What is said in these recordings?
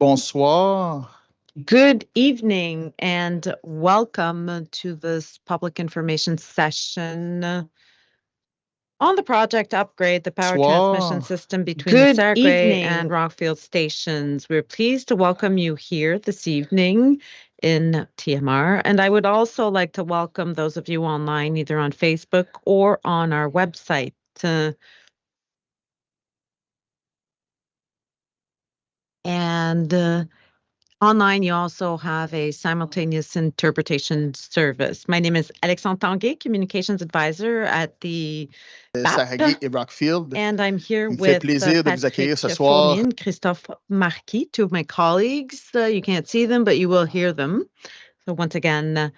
Bonsoir. Good evening and welcome to this public information session on the project to upgrade the power transmission system between the Sargay and Rockfield stations. We're pleased to welcome you here this evening in TMR. And I would also like to welcome those of you online, either on Facebook or on our website. Online, you also have a simultaneous interpretation service. My name is Alexandre Tanguay, Communications Advisor at the Sargay et Rockfield. And I'm here Il me fait with plaisir de vous accueillir ce soir. Fournier and Christophe Marquis, two of my colleagues. You can't see them, but you will hear them. So once again,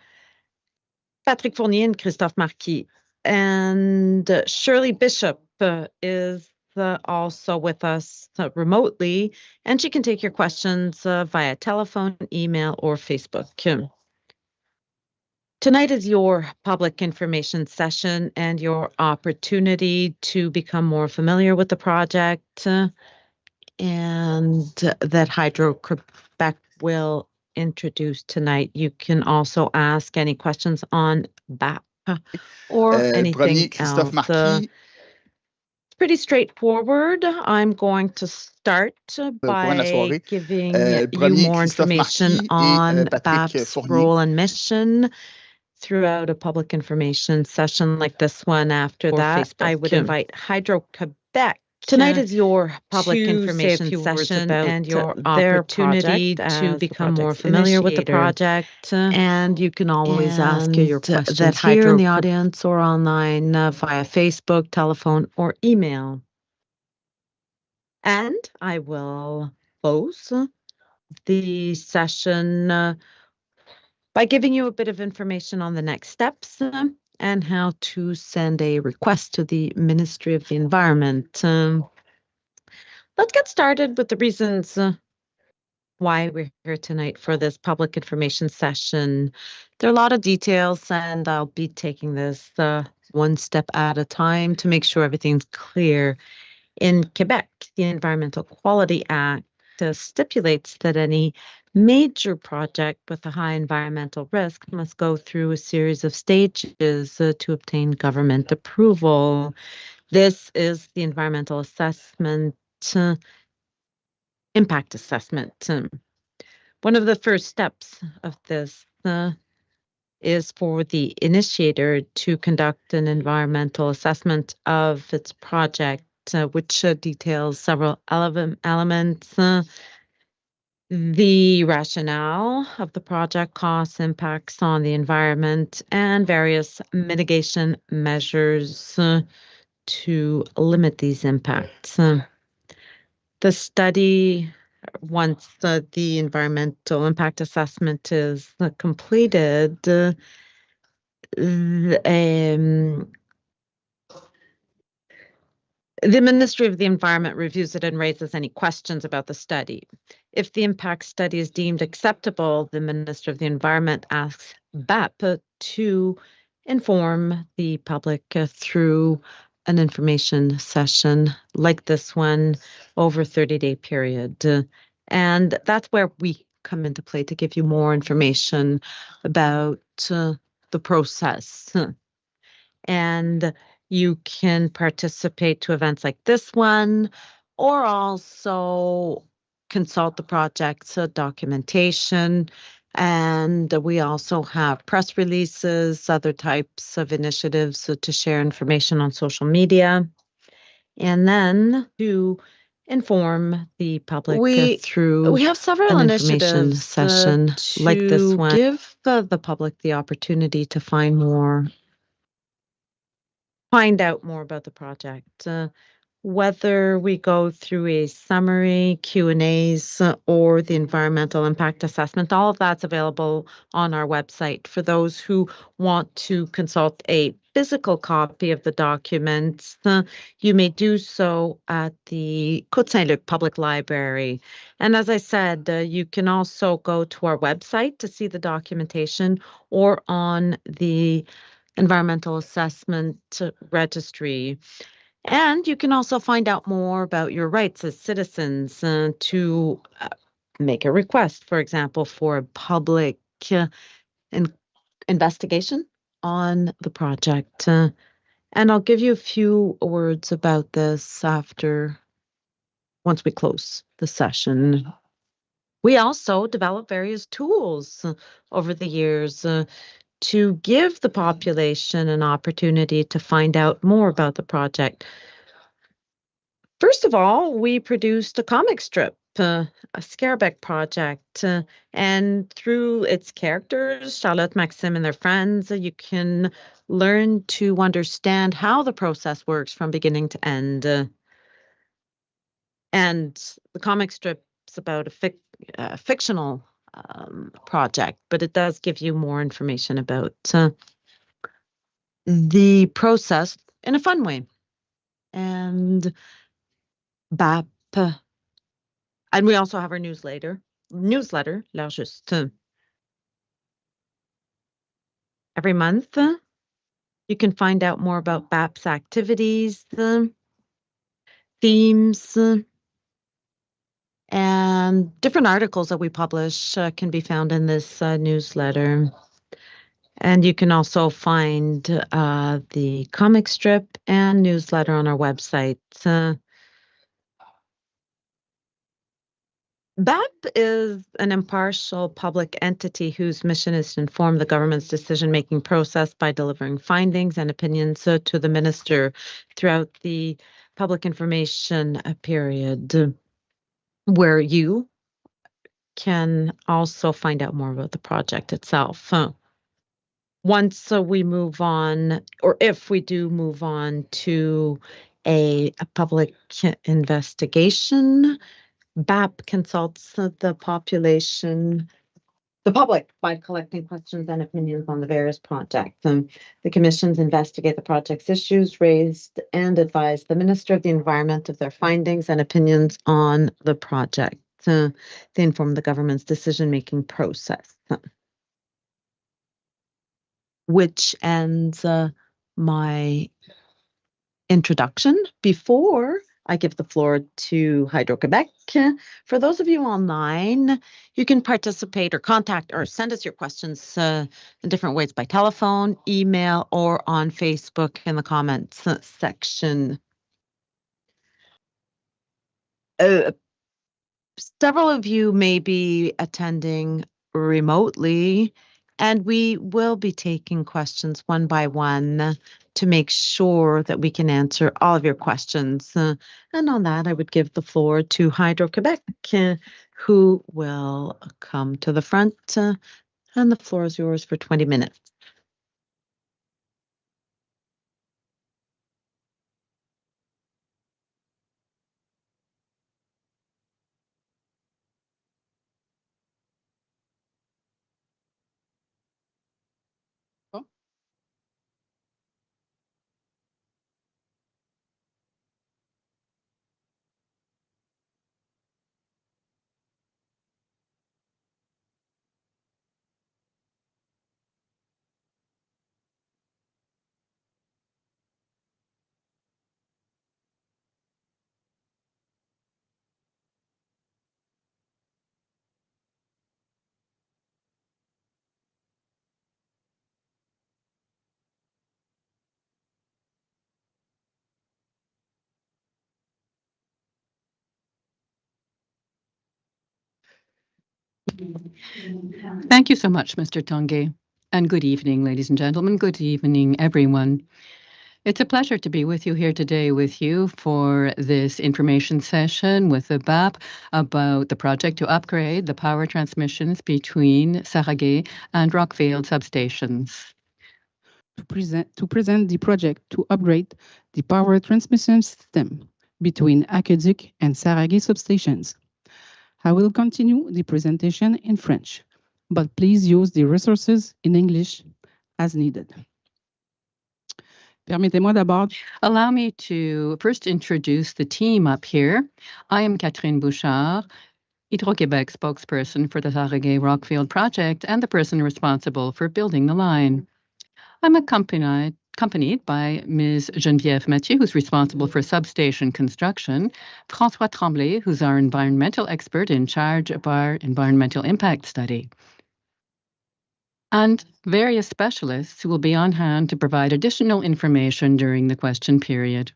Patrick Fournier and Christophe Marquis. And Shirley Bishop is also with us remotely, and she can take your questions via telephone, email, or Facebook. Tonight is your public information session and your opportunity to become more familiar with the project and that Hydro-Quebec will introduce tonight. You can also ask any questions on BAP or anything else. Marquis. Pretty straightforward. I'm going to start by giving you more information on BAP's role and mission throughout a public information session like this one. After that, I would invite Hydro-Quebec. Tonight is your public information session and your opportunity to become more familiar with the project. And you can always ask your questions here in the audience or online via Facebook, telephone, or email. And I will close the session by giving you a bit of information on the next steps and how to send a request to the Ministry of the Environment. Let's get started with the reasons why we're here tonight for this public information session. There are a lot of details, and I'll be taking this one step at a time to make sure everything's clear. In Quebec, the Environmental Quality Act stipulates that any major project with a high environmental risk must go through a series of stages to obtain government approval. This is the environmental assessment, impact assessment. One of the first steps of this is for the initiator to conduct an environmental assessment of its project, which details several elements. The rationale of the project, costs, impacts on the environment, and various mitigation measures to limit these impacts. The study, once the environmental impact assessment is completed, the Ministry of the Environment reviews it and raises any questions about the study. If the impact study is deemed acceptable, the Minister of the Environment asks BAP to inform the public through an information session like this one over a 30-day period. And that's where we come into play to give you more information about the process. And you can participate to events like this one, or also consult the project's documentation. And we also have press releases, other types of initiatives to share information on social media. And then to inform the public through we have several initiatives session like this one. Give the public the opportunity to find out more about the project. Whether we go through a summary, Q&As, or the environmental impact assessment, all of that's available on our website. For those who want to consult a physical copy of the documents, you may do so at the Côte-Saint-Luc Public Library. And as I said, you can also go to our website to see the documentation or on the Environmental Assessment Registry. And you can also find out more about your rights as citizens to make a request, for example, for a public investigation on the project. And I'll give you a few words about this once we close the session. We also develop various tools over the years to give the population an opportunity to find out more about the project. First of all, we produced a comic strip, a Scareback project, and through its characters, Charlotte, Maxime, and their friends, you can learn to understand how the process works from beginning to end. And the comic strip's about a fictional project, but it does give you more information about the process in a fun way. And BAP, and we also have our newsletter, L'Heure Juste. Every month, you can find out more about BAP's activities, themes, and different articles that we publish can be found in this newsletter. And you can also find the comic strip and newsletter on our website. BAP is an impartial public entity whose mission is to inform the government's decision-making process by delivering findings and opinions to the minister throughout the public information period, where you can also find out more about the project itself. Once we move on, or if we do move on to a public investigation, BAP consults the public, by collecting questions and opinions on the various projects. The commissions investigate the project's issues raised and advise the Minister of the Environment of their findings and opinions on the project. They inform the government's decision-making process. Which ends my introduction. Before I give the floor to Hydro-Québec, for those of you online, you can participate or contact or send us your questions in different ways, by telephone, email, or on Facebook in the comments section. Several of you may be attending remotely, and we will be taking questions one by one to make sure that we can answer all of your questions. And on that, I would give the floor to Hydro-Québec, who will come to the front, and the floor is yours for 20 minutes. Thank you so much, Mr. Tanguay, and good evening, ladies and gentlemen. Good evening, everyone. It's a pleasure to be with you here today for this information session with the BAP about the project to upgrade the power transmissions between Saragay and Rockfield substations. To present the project to upgrade the power transmission system between Aqueduc and Saragay substations. I will continue the presentation in French, but please use the resources in English as needed. Permettez-moi d'abord. Allow me to first introduce the team up here. I am Catherine Bouchard, Hydro-Québec spokesperson for the Saragay Rockfield project and the person responsible for building the line. I'm accompanied accompanied by Ms. Geneviève Mathieu, who's responsible for substation construction, François Tremblay, who's our environmental expert in charge of our environmental impact study, and various specialists who will be on hand to provide additional information during the question period.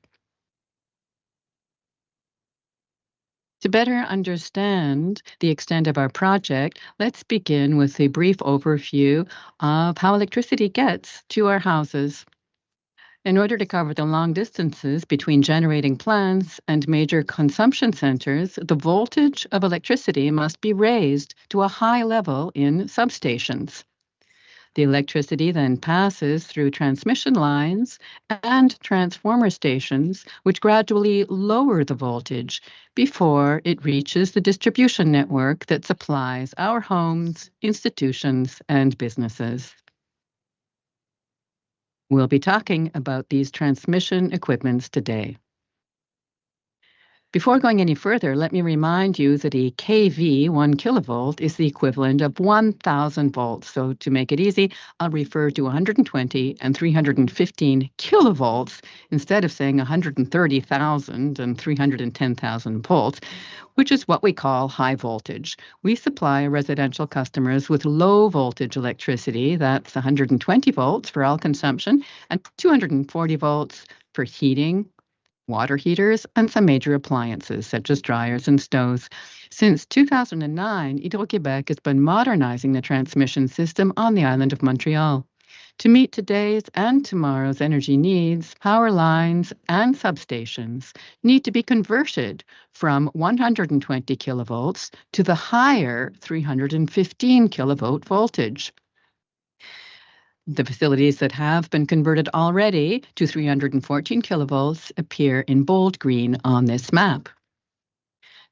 To better understand the extent of our project, let's begin with a brief overview of how electricity gets to our houses. In order to cover the long distances between generating plants and major consumption centers, the voltage of electricity must be raised to a high level in substations. The electricity then passes through transmission lines and transformer stations, which gradually lower the voltage before it reaches the distribution network that supplies our homes, institutions, and businesses. We'll be talking about these transmission equipments today. Before going any further, let me remind you that a kV, 1 kilovolt, is the equivalent of 1,000 volts. So to make it easy, I'll refer to 120 and 315 kilovolts instead of saying 130,000 and 310,000 volts, which is what we call high voltage. We supply residential customers with low voltage electricity. That's 120 volts for all consumption and 240 volts for heating, water heaters, and some major appliances such as dryers and stoves. Since 2009, Hydro-Québec has been modernizing the transmission system on the island of Montreal. To meet today's and tomorrow's energy needs, power lines and substations need to be converted from 120 kilovolts to the higher 315 kilovolt voltage. The facilities that have been converted already to 314 kilovolts appear in bold green on this map.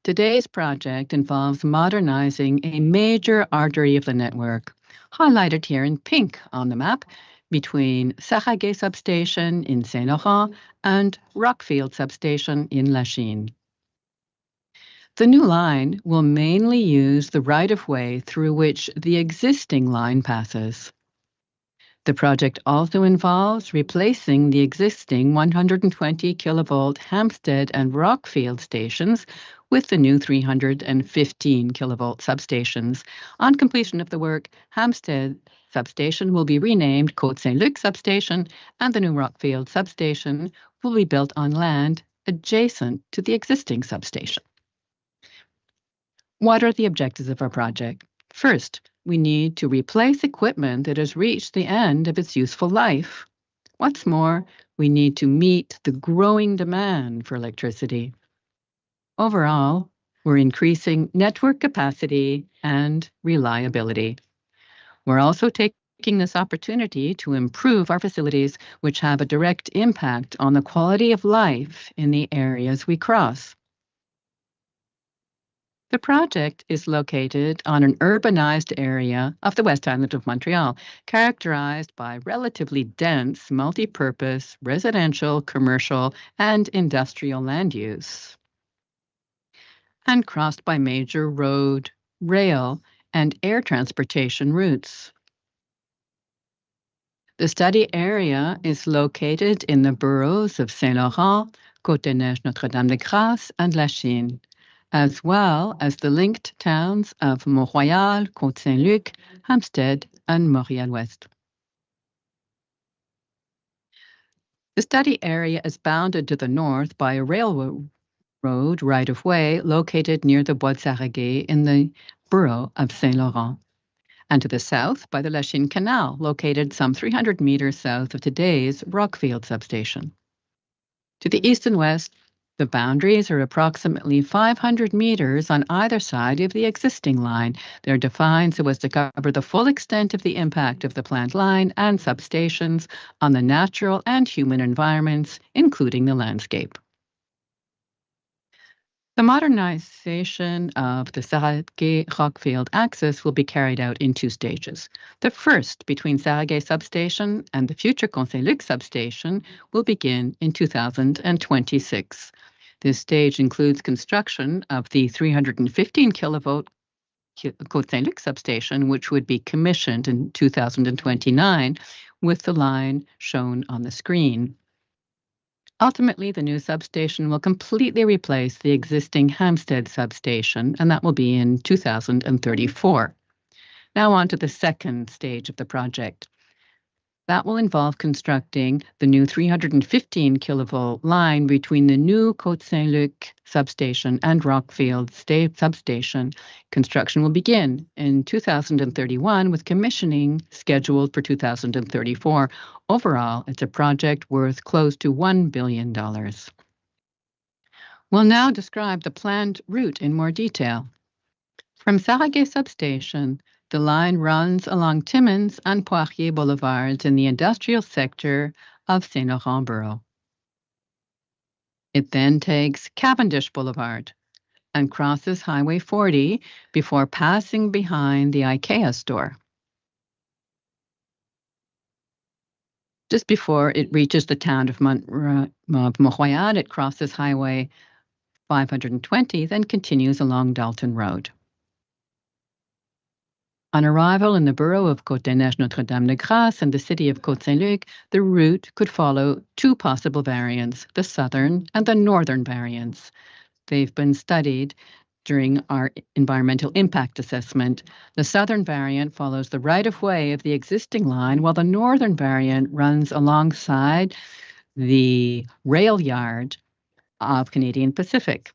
Today's project involves modernizing a major artery of the network, highlighted here in pink on the map, between Sarraguet Substation in Saint-Laurent and Rockfield Substation in Lachine. The new line will mainly use the right-of-way through which the existing line passes. The project also involves replacing the existing 120 kilovolt Hampstead and Rockfield stations with the new 315 kilovolt substations. On completion of the work, Hampstead substation will be renamed Côte Saint-Luc substation, and the new Rockfield substation will be built on land adjacent to the existing substation. What are the objectives of our project? First, we need to replace equipment that has reached the end of its useful life. What's more, we need to meet the growing demand for electricity. Overall, we're increasing network capacity and reliability. We're also taking this opportunity to improve our facilities, which have a direct impact on the quality of life in the areas we cross. The project is located on an urbanized area of the West Island of Montreal, characterized by relatively dense, multi-purpose, residential, commercial, and industrial land use, and crossed by major road, rail, and air transportation routes. The study area is located in the boroughs of Saint-Laurent, Côte-des-Neiges, Notre-Dame-de-Grâce, and Lachine, as well as the linked towns of Mont-Royal, Côte-Saint-Luc, Hampstead, and Montréal-Ouest. The study area is bounded to the north by a railroad right-of-way located near the Bois de Sarraguet in the borough of Saint-Laurent, and to the south by the Lachine Canal, located some 300 meters south of today's Rockfield substation. To the east and west, the boundaries are approximately 500 meters on either side of the existing line. They're defined so as to cover the full extent of the impact of the plant line and substations on the natural and human environments, including the landscape. The modernization of the Sarraguet-Rockfield axis will be carried out in 2 stages. The first, between Sarraguet substation and the future Côte Saint-Luc substation, will begin in 2026. This stage includes construction of the 315 kilovolt Côte Saint-Luc substation, which would be commissioned in 2029, with the line shown on the screen. Ultimately, the new substation will completely replace the existing Hampstead substation, and that will be in 2034. Now on to the second stage of the project. That will involve constructing the new 315 kilovolt line between the new Côte-Saint-Luc substation and Rockfield substation. Construction will begin in 2031 with commissioning scheduled for 2034. Overall, it's a project worth close to $1 billion. We'll now describe the planned route in more detail. From Sarreguemines substation, the line runs along Timmins and Poirier boulevards in the industrial sector of Saint-Laurent borough. It then takes Cavendish Boulevard and crosses Highway 40 before passing behind the IKEA store. Just before it reaches the town of Mont-Royal, it crosses Highway 520, then continues along Dalton Road. On arrival in the borough of Côte-des-Neiges Notre-Dame-de-Grâce and the city of Côte-Saint-Luc, the route could follow two possible variants, the southern and the northern variants. They've been studied during our environmental impact assessment. The southern variant follows the right-of-way of the existing line, while the northern variant runs alongside the rail yard of Canadian Pacific,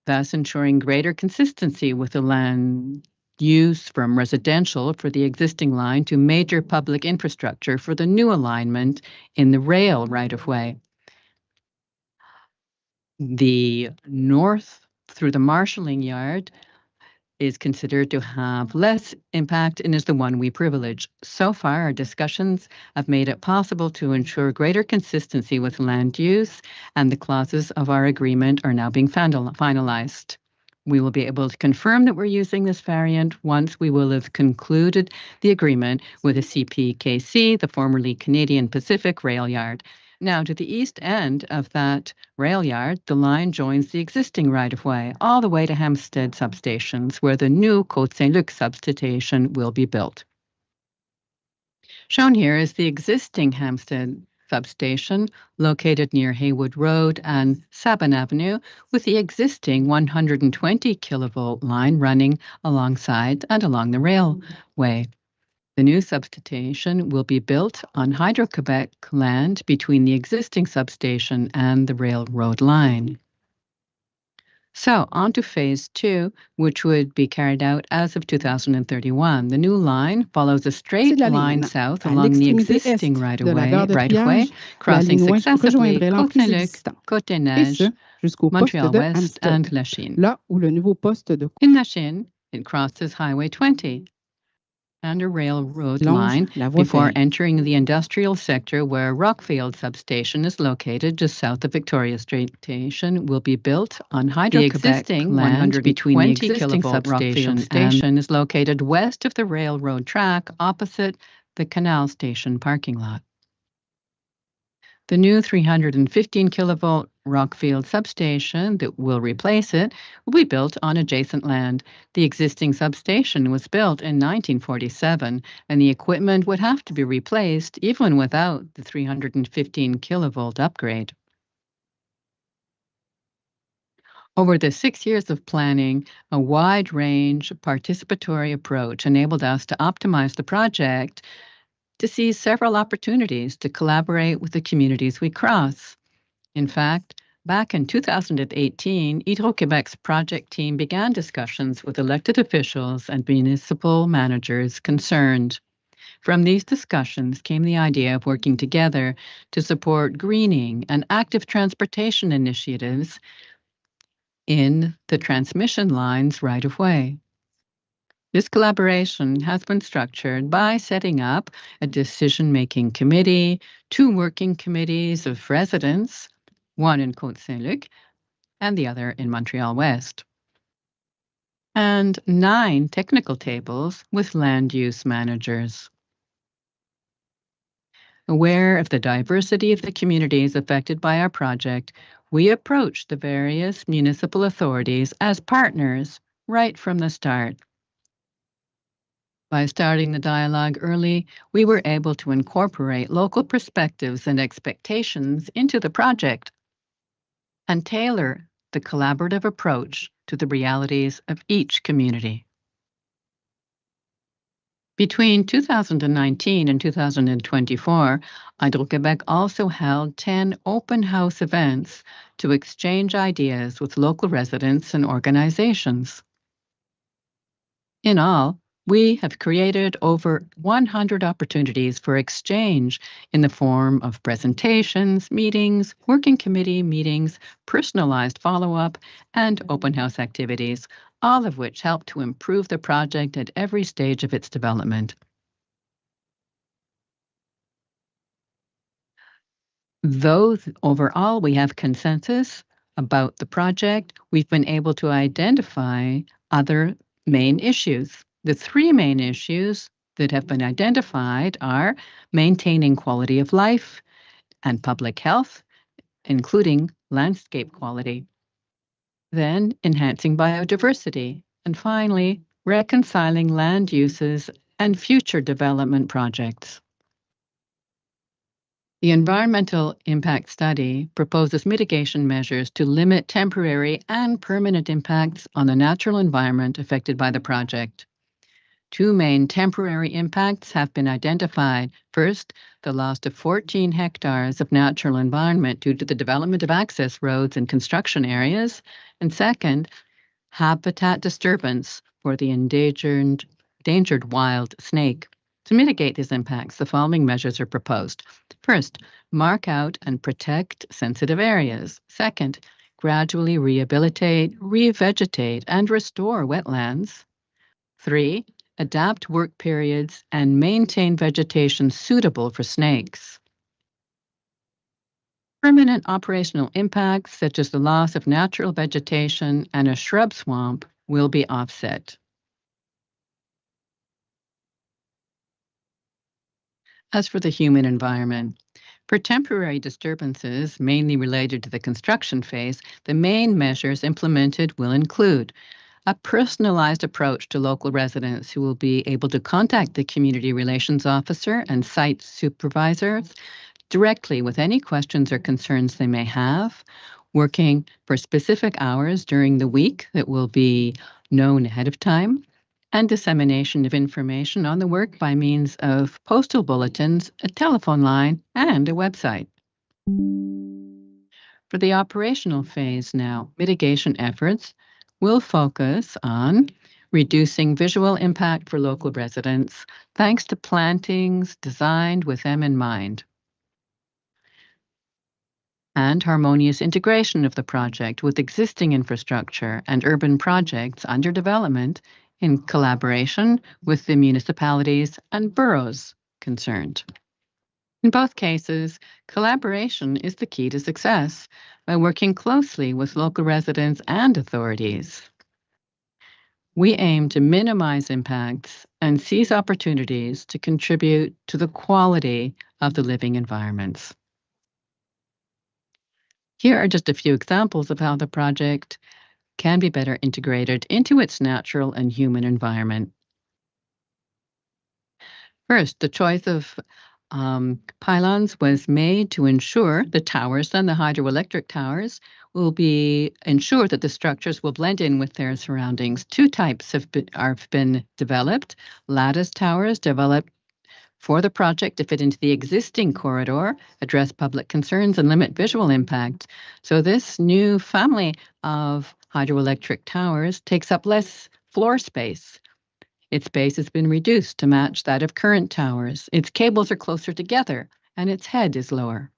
thus ensuring greater consistency with the land use from residential for the existing line to major public infrastructure for the new alignment in the rail right-of-way. The north through the marshalling yard is considered to have less impact and is the one we privilege. So far, our discussions have made it possible to ensure greater consistency with land use, and the clauses of our agreement are now being finalized. We will be able to confirm that we're using this variant once we will have concluded the agreement with the CPKC, the formerly Canadian Pacific Rail Yard. Now, to the east end of that rail yard, the line joins the existing right-of-way all the way to Hampstead substations, where the new Côte-Saint-Luc substation will be built. Shown here is the existing Hampstead substation, located near Haywood Road and Sabin Avenue, with the existing 120 kilovolt line running alongside and along the railway. The new substation will be built on Hydro-Quebec land between the existing substation and the railroad line. So, on to Phase 2, which would be carried out as of 2031. The new line follows a straight line south along the existing right-of-way, crossing successively Côte-Saint-Luc, Côte-des-Neiges, Montreal-West, and Lachine. In Lachine, it crosses Highway 20 and a railroad line before entering the industrial sector where Rockfield substation is located just south of Victoria Street. Station will be built on Hydro-Quebec land between the existing Rockfield station is located west of the railroad track opposite the Canal Station parking lot. The new 315 kilovolt Rockfield substation that will replace it will be built on adjacent land. The existing substation was built in 1947, and the equipment would have to be replaced even without the 315 kilovolt upgrade. Over the 6 years of planning, a wide-range participatory approach enabled us to optimize the project to seize several opportunities to collaborate with the communities we cross. In fact, back in 2018, Hydro-Quebec's project team began discussions with elected officials and municipal managers concerned. From these discussions came the idea of working together to support greening and active transportation initiatives in the transmission lines right-of-way. This collaboration has been structured by setting up a decision-making committee, 2 working committees of residents, one in Côte-Saint-Luc and the other in Montreal-West, and 9 technical tables with land use managers. Aware of the diversity of the communities affected by our project, we approached the various municipal authorities as partners right from the start. By starting the dialogue early, we were able to incorporate local perspectives and expectations into the project and tailor the collaborative approach to the realities of each community. Between 2019 and 2024, Hydro-Québec also held 10 open house events to exchange ideas with local residents and organizations. In all, we have created over 100 opportunities for exchange in the form of presentations, meetings, working committee meetings, personalized follow-up, and open house activities, all of which help to improve the project at every stage of its development. Though overall we have consensus about the project, we've been able to identify other main issues. The three main issues that have been identified are maintaining quality of life and public health, including landscape quality. Then enhancing biodiversity. And finally, reconciling land uses and future development projects. The environmental impact study proposes mitigation measures to limit temporary and permanent impacts on the natural environment affected by the project. Two main temporary impacts have been identified. First, the loss of 14 hectares of natural environment due to the development of access roads and construction areas. And second, habitat disturbance for the endangered wild snake. To mitigate these impacts, the following measures are proposed. First, mark out and protect sensitive areas. Second, gradually rehabilitate, revegetate, and restore wetlands. 3, adapt work periods and maintain vegetation suitable for snakes. Permanent operational impacts, such as the loss of natural vegetation and a shrub swamp, will be offset. As for the human environment, for temporary disturbances, mainly related to the construction phase, the main measures implemented will include a personalized approach to local residents who will be able to contact the community relations officer and site supervisors directly with any questions or concerns they may have, working for specific hours during the week that will be known ahead of time, and dissemination of information on the work by means of postal bulletins, a telephone line, and a website. For the operational phase now, mitigation efforts will focus on reducing visual impact for local residents, thanks to plantings designed with them in mind, and harmonious integration of the project with existing infrastructure and urban projects under development in collaboration with the municipalities and boroughs concerned. In both cases, collaboration is the key to success by working closely with local residents and authorities. We aim to minimize impacts and seize opportunities to contribute to the quality of the living environments. Here are just a few examples of how the project can be better integrated into its natural and human environment. First, the choice of pylons was made to ensure the towers and the hydroelectric towers will be ensured that the structures will blend in with their surroundings. Two types have been developed. Lattice towers developed for the project to fit into the existing corridor, address public concerns, and limit visual impact. So this new family of hydroelectric towers takes up less floor space. Its base has been reduced to match that of current towers. Its cables are closer together, and its head is lower.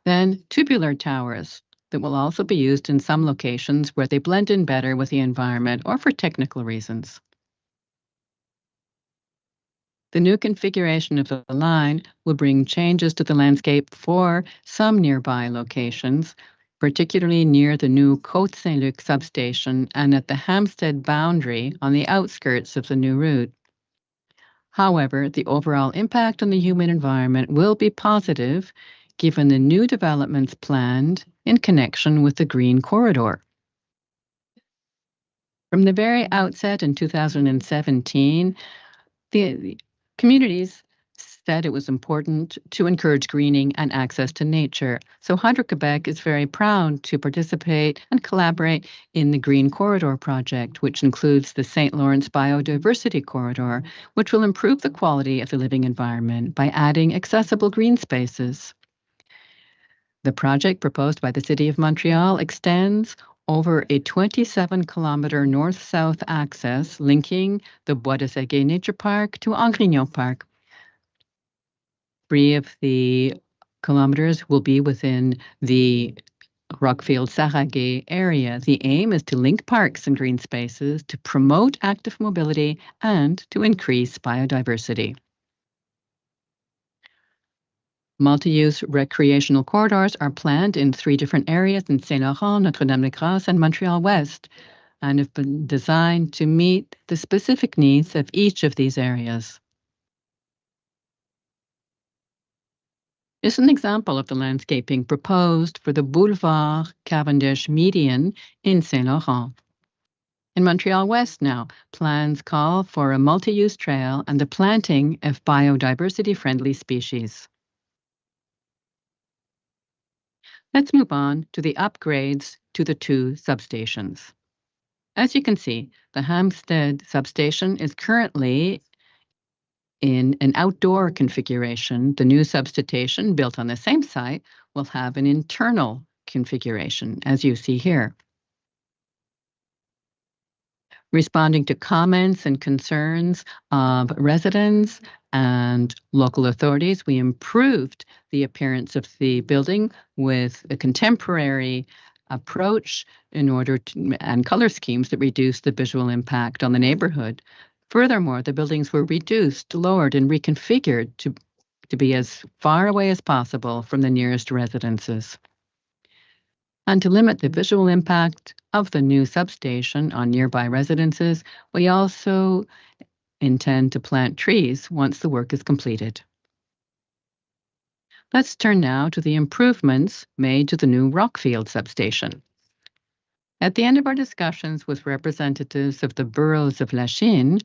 Then tubular towers that will also be used in some locations where they blend in better with the environment or for technical reasons. The new configuration of the line will bring changes to the landscape for some nearby locations, particularly near the new Côte-Saint-Luc substation and at the Hampstead boundary on the outskirts of the new route. However, the overall impact on the human environment will be positive given the new developments planned in connection with the Green Corridor. From the very outset in 2017, the communities said it was important to encourage greening and access to nature. So Hydro-Quebec is very proud to participate and collaborate in the Green Corridor project, which includes the St. Lawrence Biodiversity Corridor, which will improve the quality of the living environment by adding accessible green spaces. The project proposed by the City of Montreal extends over a 27-kilometer north-south axis linking the Bois de Séguier Nature Park to Angrignon Park. 3 of the kilometers will be within the Rockfield-Saragay area. The aim is to link parks and green spaces to promote active mobility and to increase biodiversity. Multi-use recreational corridors are planned in 3 different areas in Saint-Laurent, Notre-Dame-des-Grâces, and Montreal West, and have been designed to meet the specific needs of each of these areas. This is an example of the landscaping proposed for the Boulevard Cavendish median in Saint-Laurent. In Montreal West now, plans call for a multi-use trail and the planting of biodiversity-friendly species. Let's move on to the upgrades to the 2 substations. As you can see, the Hampstead substation is currently in an outdoor configuration. The new substation built on the same site will have an internal configuration, as you see here. Responding to comments and concerns of residents and local authorities, we improved the appearance of the building with a contemporary approach in order to, and color schemes that reduce the visual impact on the neighborhood. Furthermore, the buildings were reduced, lowered, and reconfigured to be as far away as possible from the nearest residences. And to limit the visual impact of the new substation on nearby residences, we also intend to plant trees once the work is completed. Let's turn now to the improvements made to the new Rockfield substation. At the end of our discussions with representatives of the boroughs of Lachine,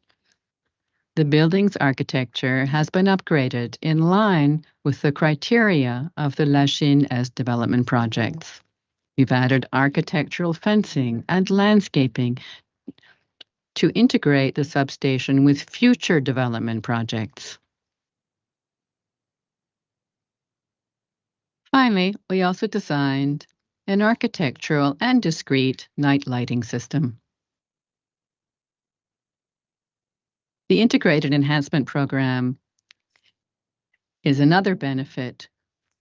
the building's architecture has been upgraded in line with the criteria of the Lachine Est development projects. We've added architectural fencing and landscaping to integrate the substation with future development projects. Finally, we also designed an architectural and discrete night lighting system. The Integrated Enhancement Program is another benefit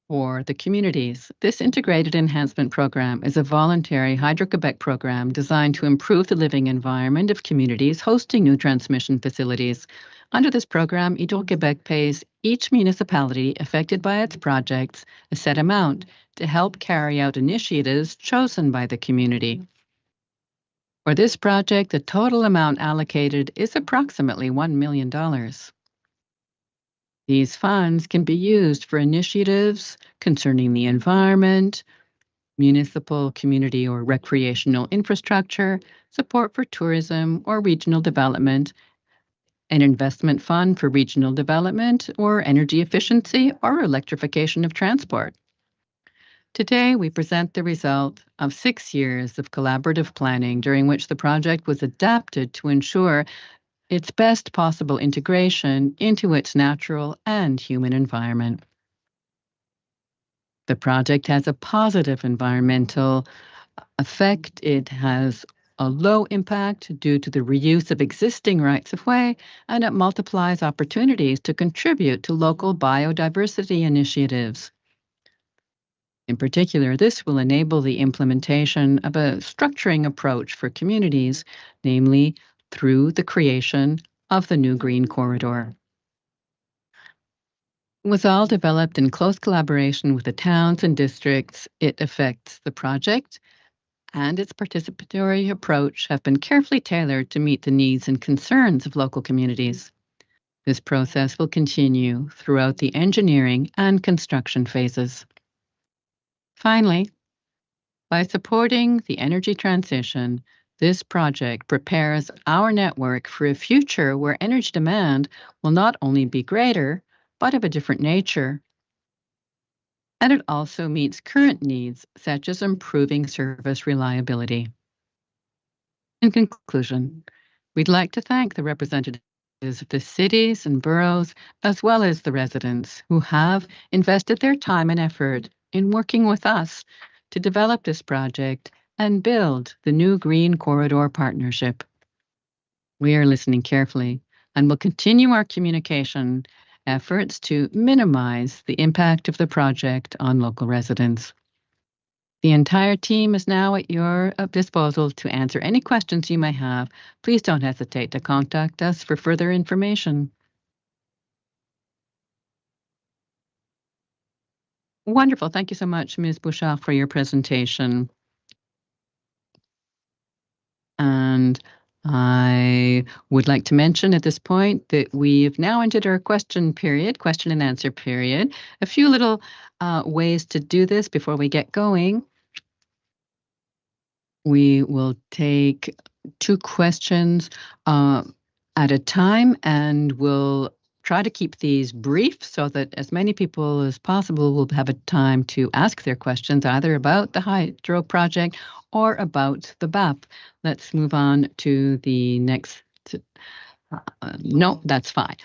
for the communities. This Integrated Enhancement Program is a voluntary Hydro-Quebec program designed to improve the living environment of communities hosting new transmission facilities. Under this program, Hydro-Quebec pays each municipality affected by its projects a set amount to help carry out initiatives chosen by the community. For this project, the total amount allocated is approximately $1 million. These funds can be used for initiatives concerning the environment, municipal, community, or recreational infrastructure, support for tourism or regional development, an investment fund for regional development or energy efficiency or electrification of transport. Today, we present the result of 6 years of collaborative planning during which the project was adapted to ensure its best possible integration into its natural and human environment. The project has a positive environmental effect. It has a low impact due to the reuse of existing rights-of-way, and it multiplies opportunities to contribute to local biodiversity initiatives. In particular, this will enable the implementation of a structuring approach for communities, namely through the creation of the new Green Corridor. It was all developed in close collaboration with the towns and districts it affects. The project and its participatory approach have been carefully tailored to meet the needs and concerns of local communities. This process will continue throughout the engineering and construction phases. Finally, by supporting the energy transition, This project prepares our network for a future where energy demand will not only be greater, but of a different nature. And it also meets current needs, such as improving service reliability. In conclusion, we'd like to thank the representatives of the cities and boroughs, as well as the residents who have invested their time and effort in working with us to develop this project and build the new Green Corridor Partnership. We are listening carefully and will continue our communication efforts to minimize the impact of the project on local residents. The entire team is now at your disposal to answer any questions you may have. Please don't hesitate to contact us for further information. Wonderful. Thank you so much, Ms. Bouchard, for your presentation. And I would like to mention at this point that we've now entered our question and answer period. A few little ways to do this before we get going. We will take 2 questions at a time, and we'll try to keep these brief so that as many people as possible will have a time to ask their questions either about the hydro project or about the BAP. Let's move on to the next. No, that's fine.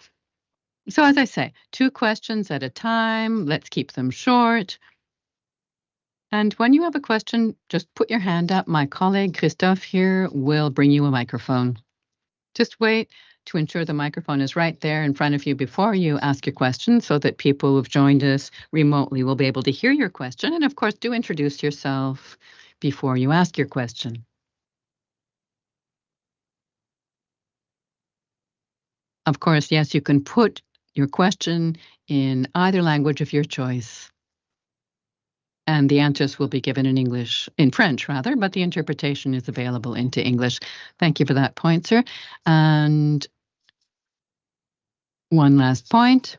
So as I say, 2 questions at a time. Let's keep them short. And when you have a question, just put your hand up. My colleague Christophe here will bring you a microphone. Just wait to ensure the microphone is right there in front of you before you ask your question so that people who've joined us remotely will be able to hear your question. And of course, do introduce yourself before you ask your question. Of course, yes, you can put your question in either language of your choice. And the answers will be given in English, in French rather, but the interpretation is available into English. Thank you for that point, sir. And one last point.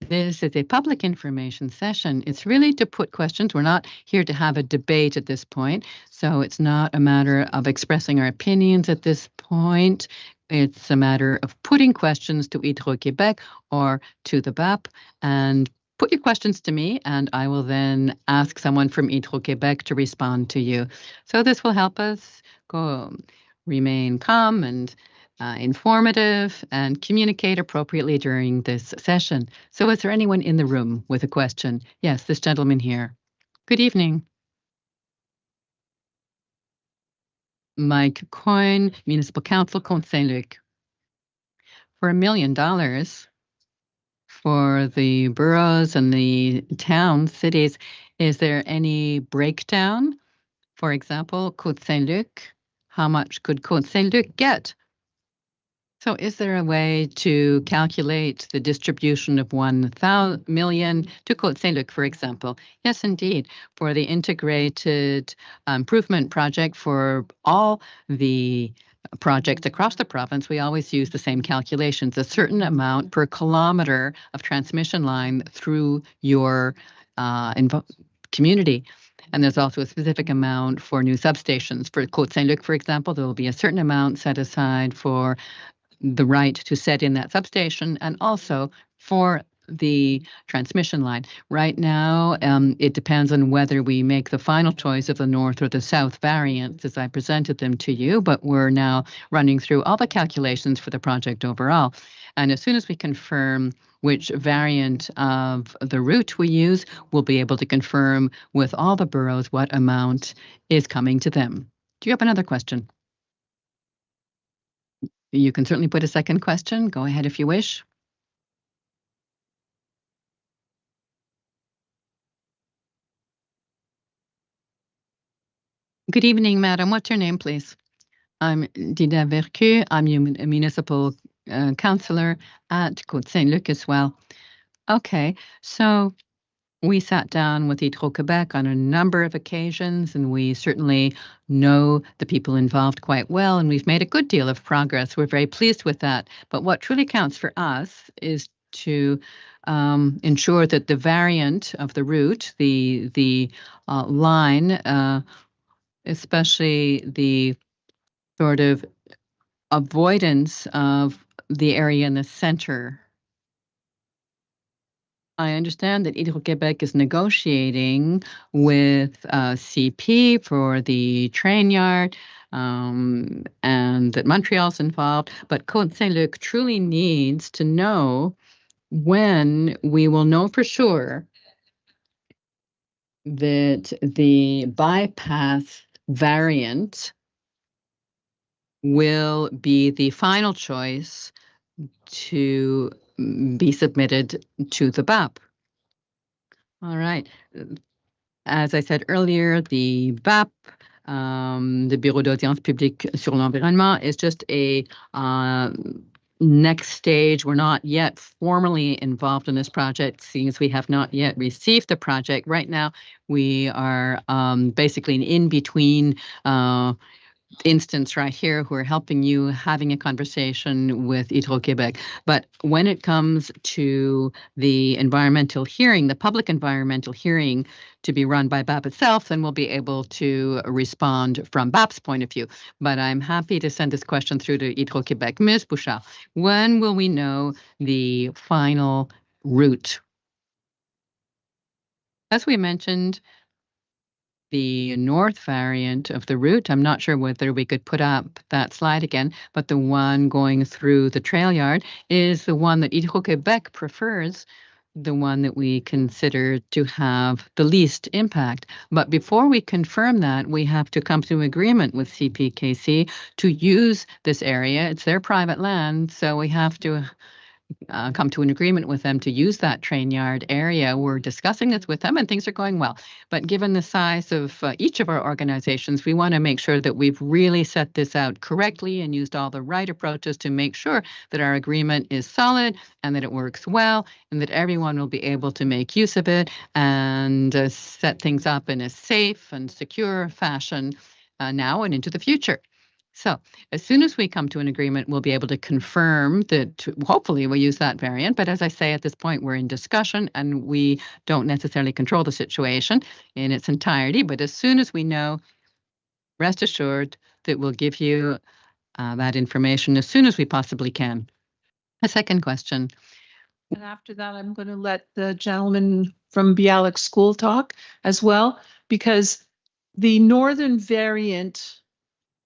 This is a public information session. It's really to put questions. We're not here to have a debate at this point. So it's not a matter of expressing our opinions at this point. It's a matter of putting questions to Hydro-Québec or to the BAP, and put your questions to me, and I will then ask someone from Hydro-Québec to respond to you. So this will help us remain calm and informative and communicate appropriately during this session. So is there anyone in the room with a question? Yes, this gentleman here. Good evening. Mike Coyne, Municipal Council, Côte Saint-Luc. For $1 million for the boroughs and the towns, cities, is there any breakdown? For example, Côte Saint-Luc, how much could Côte Saint-Luc get? So is there a way to calculate the distribution of 1 million to Côte Saint-Luc, for example? Yes, indeed. For the integrated improvement project for all the projects across the province, we always use the same calculations, a certain amount per kilometer of transmission line through your community. And there's also a specific amount for new substations. For Côte Saint-Luc, for example, there will be a certain amount set aside for the right to set in that substation and also for the transmission line. Right now, it depends on whether we make the final choice of the north or the south variants as I presented them to you, but we're now running through all the calculations for the project overall. And as soon as we confirm which variant of the route we use, we'll be able to confirm with all the boroughs what amount is coming to them. Do you have another question? You can certainly put a second question. Go ahead if you wish. Good evening, madam. What's your name, please? I'm Dina Vercu. I'm a municipal councillor at Côte Saint-Luc as well. Okay, so we sat down with Hydro-Québec on a number of occasions, and we certainly know the people involved quite well, and we've made a good deal of progress. We're very pleased with that. But what truly counts for us is to ensure that the variant of the route, the line, especially the sort of avoidance of the area in the center. I understand that Hydro-Québec is negotiating with CP for the train yard, and that Montreal's involved, but Côte-Saint-Luc truly needs to know when we will know for sure that the bypass variant will be the final choice to be submitted to the BAP. All right. As I said earlier, the BAP, the Bureau d'Audience Publique sur l'Environnement, is just a next stage. We're not yet formally involved in this project, seeing as we have not yet received the project. Right now, we are basically an in-between instance right here who are helping you having a conversation with Hydro-Québec. But when it comes to the environmental hearing, the public environmental hearing to be run by BAP itself, then we'll be able to respond from BAP's point of view. But I'm happy to send this question through to Hydro-Québec. Ms. Bouchard, when will we know the final route? As we mentioned, the north variant of the route, I'm not sure whether we could put up that slide again, but the one going through the trail yard is the one that Hydro-Québec prefers, the one that we consider to have the least impact. But before we confirm that, we have to come to an agreement with CPKC to use this area. It's their private land, so we have to come to an agreement with them to use that train yard area. We're discussing this with them and things are going well. But given the size of each of our organizations, we want to make sure that we've really set this out correctly and used all the right approaches to make sure that our agreement is solid and that it works well and that everyone will be able to make use of it and set things up in a safe and secure fashion now and into the future. So as soon as we come to an agreement, we'll be able to confirm that hopefully we'll use that variant. But as I say, at this point, we're in discussion and we don't necessarily control the situation in its entirety. But as soon as we know, rest assured that we'll give you that information as soon as we possibly can. A second question. And after that, I'm going to let the gentleman from Bialik School talk as well, because the northern variant,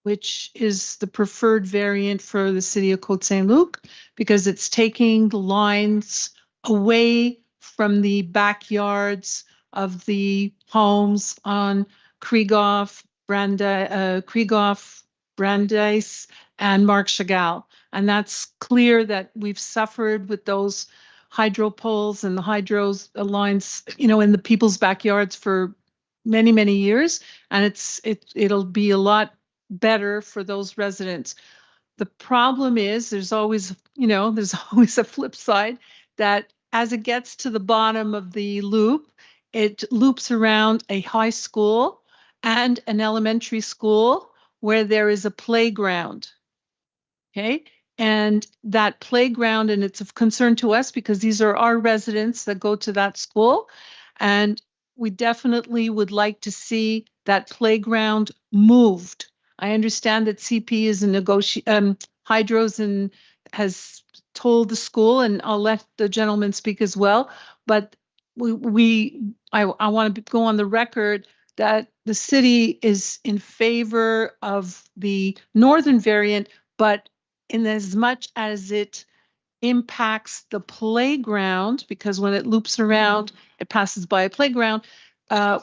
which is the preferred variant for the city of Côte-Saint-Luc, because it's taking the lines away from the backyards of the homes on Krieghoff, Brandeis, and Marc Chagall. And that's clear that we've suffered with those hydro poles and the hydro lines, in the people's backyards for many, many years. And it'll be a lot better for those residents. The problem is there's always a flip side, that as it gets to the bottom of the loop, it loops around a high school and an elementary school where there is a playground. Okay. And that playground, and it's of concern to us because these are our residents that go to that school. And we definitely would like to see that playground moved. I understand that CP is in Hydros and has told the school, and I'll let the gentleman speak as well. But I want to go on the record that the city is in favor of the northern variant, but in as much as it impacts the playground, because when it loops around, it passes by a playground,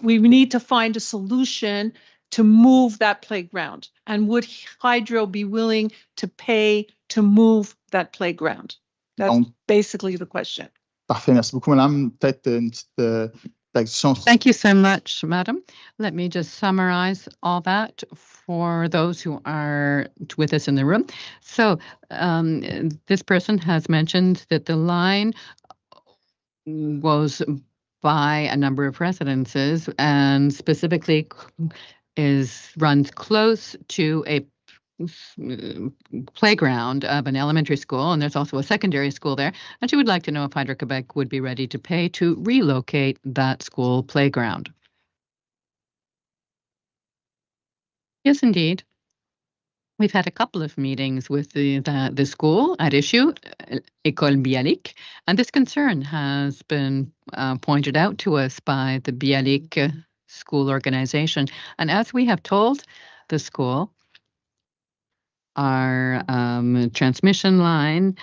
we need to find a solution to move that playground. And would Hydro be willing to pay to move that playground? That's basically the question. Parfait, merci beaucoup, madame. Peut-être une petite addition. Thank you so much, madam. Let me just summarize all that for those who are with us in the room. So this person has mentioned that the line goes by a number of residences and specifically runs close to a playground of an elementary school, and there's also a secondary school there, and she would like to know if Hydro-Québec would be ready to pay to relocate that school playground. Yes, indeed. We've had a couple of meetings with the school at issue, École Bialik, and this concern has been pointed out to us by the Bialik school organization. And as we have told the school, our transmission line,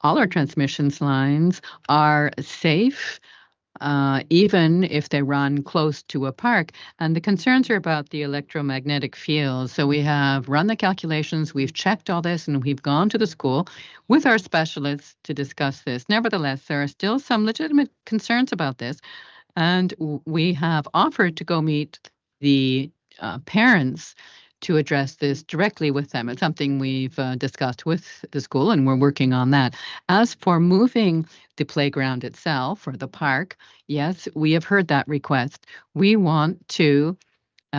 all our transmissions lines are safe, even if they run close to a park. And the concerns are about the electromagnetic field. So we have run the calculations, we've checked all this, and we've gone to the school with our specialists to discuss this. Nevertheless, there are still some legitimate concerns about this. And we have offered to go meet the parents to address this directly with them. It's something we've discussed with the school, and we're working on that. As for moving the playground itself or the park, yes, we have heard that request. We want to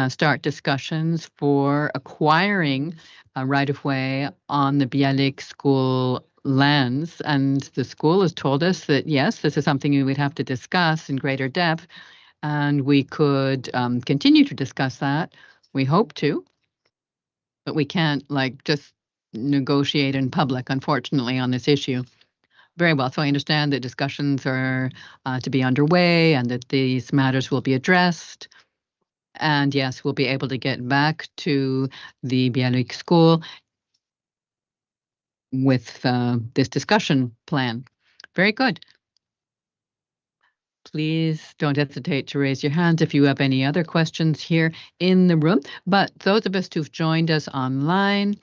start discussions for acquiring a right-of-way on the Bialik school lands, and the school has told us that, yes, this is something we would have to discuss in greater depth, and we could continue to discuss that. We hope to. But we can't just negotiate in public, unfortunately, on this issue. Very well. So I understand that discussions are to be underway and that these matters will be addressed. And yes, we'll be able to get back to the Bialik school with this discussion plan. Very good. Please don't hesitate to raise your hands if you have any other questions here in the room. But those of us who've joined us online,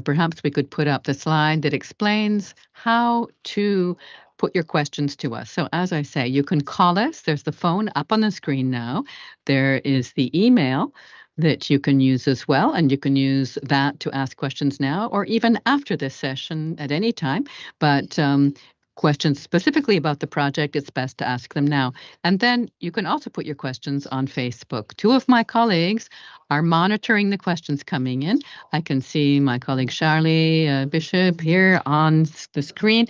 perhaps we could put up the slide that explains how to put your questions to us. So as I say, you can call us. There's the phone up on the screen now. There is the email that you can use as well, and you can use that to ask questions now or even after this session at any time. But questions specifically about the project, it's best to ask them now. And then you can also put your questions on Facebook. Two of my colleagues are monitoring the questions coming in. I can see my colleague Charlie Bishop here on the screen.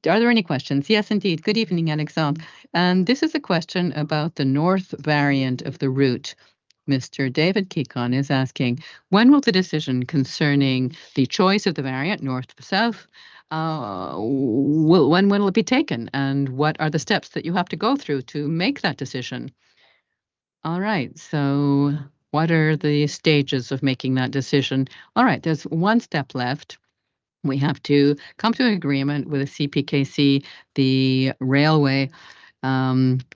Are there any questions? Yes, indeed. Good evening, Alexandre. And this is a question about the north variant of the route. Mr. David Kikon is asking, when will the decision concerning the choice of the variant, north to south, when will it be taken? And what are the steps that you have to go through to make that decision? All right, so what are the stages of making that decision? All right, there's one step left. We have to come to an agreement with the CPKC, the railway, priorly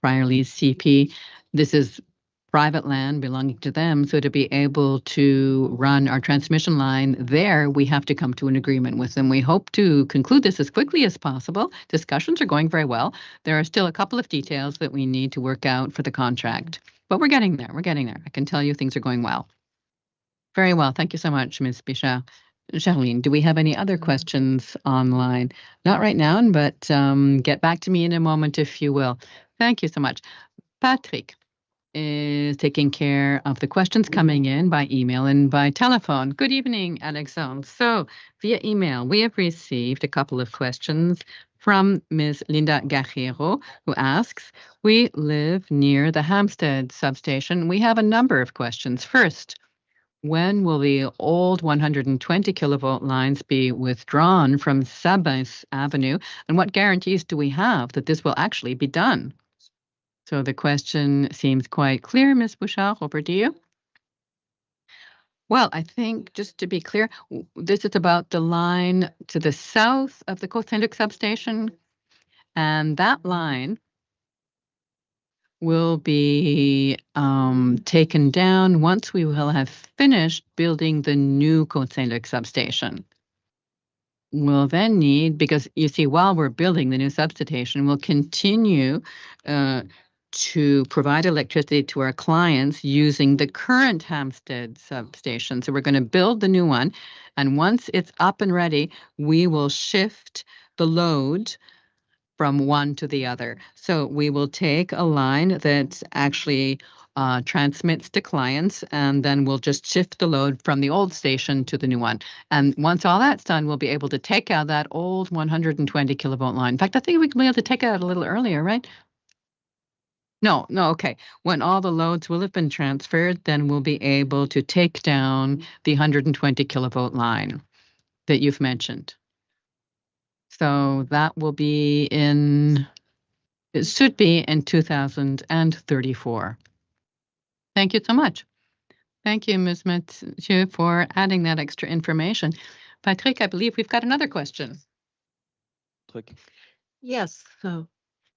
CP. This is private land belonging to them. So to be able to run our transmission line there, we have to come to an agreement with them. We hope to conclude this as quickly as possible. Discussions are going very well. There are still a couple of details that we need to work out for the contract, but we're getting there. We're getting there. I can tell you things are going well. Very well. Thank you so much, Ms. Bichard. Charlene, do we have any other questions online? Not right now, but get back to me in a moment if you will. Thank you so much. Patrick is taking care of the questions coming in by email and by telephone. Good evening, Alexandre. So via email, we have received a couple of questions from Ms. Linda Gajero, who asks, we live near the Hampstead substation. We have a number of questions. First, when will the old 120 kilovolt lines be withdrawn from Sabins Avenue? And what guarantees do we have that this will actually be done? So the question seems quite clear. Ms. Bouchard, over to you. Well, I think just to be clear, this is about the line to the south of the Côte-Saint-Luc substation. And that line will be taken down once we will have finished building the new Côte-Saint-Luc substation. We'll then need, because you see, while we're building the new substation, we'll continue to provide electricity to our clients using the current Hampstead substation. So we're going to build the new one, and once it's up and ready, we will shift the load from one to the other. So we will take a line that actually transmits to clients, and then we'll just shift the load from the old station to the new one. And once all that's done, we'll be able to take out that old 120 kilovolt line. In fact, I think we can be able to take it out a little earlier, right? No, okay. When all the loads will have been transferred, then we'll be able to take down the 120 kilovolt line that you've mentioned. So that will be it should be in 2034. Thank you so much. Thank you, Ms. Mathieu, for adding that extra information. Patrick, I believe we've got another question. Yes, so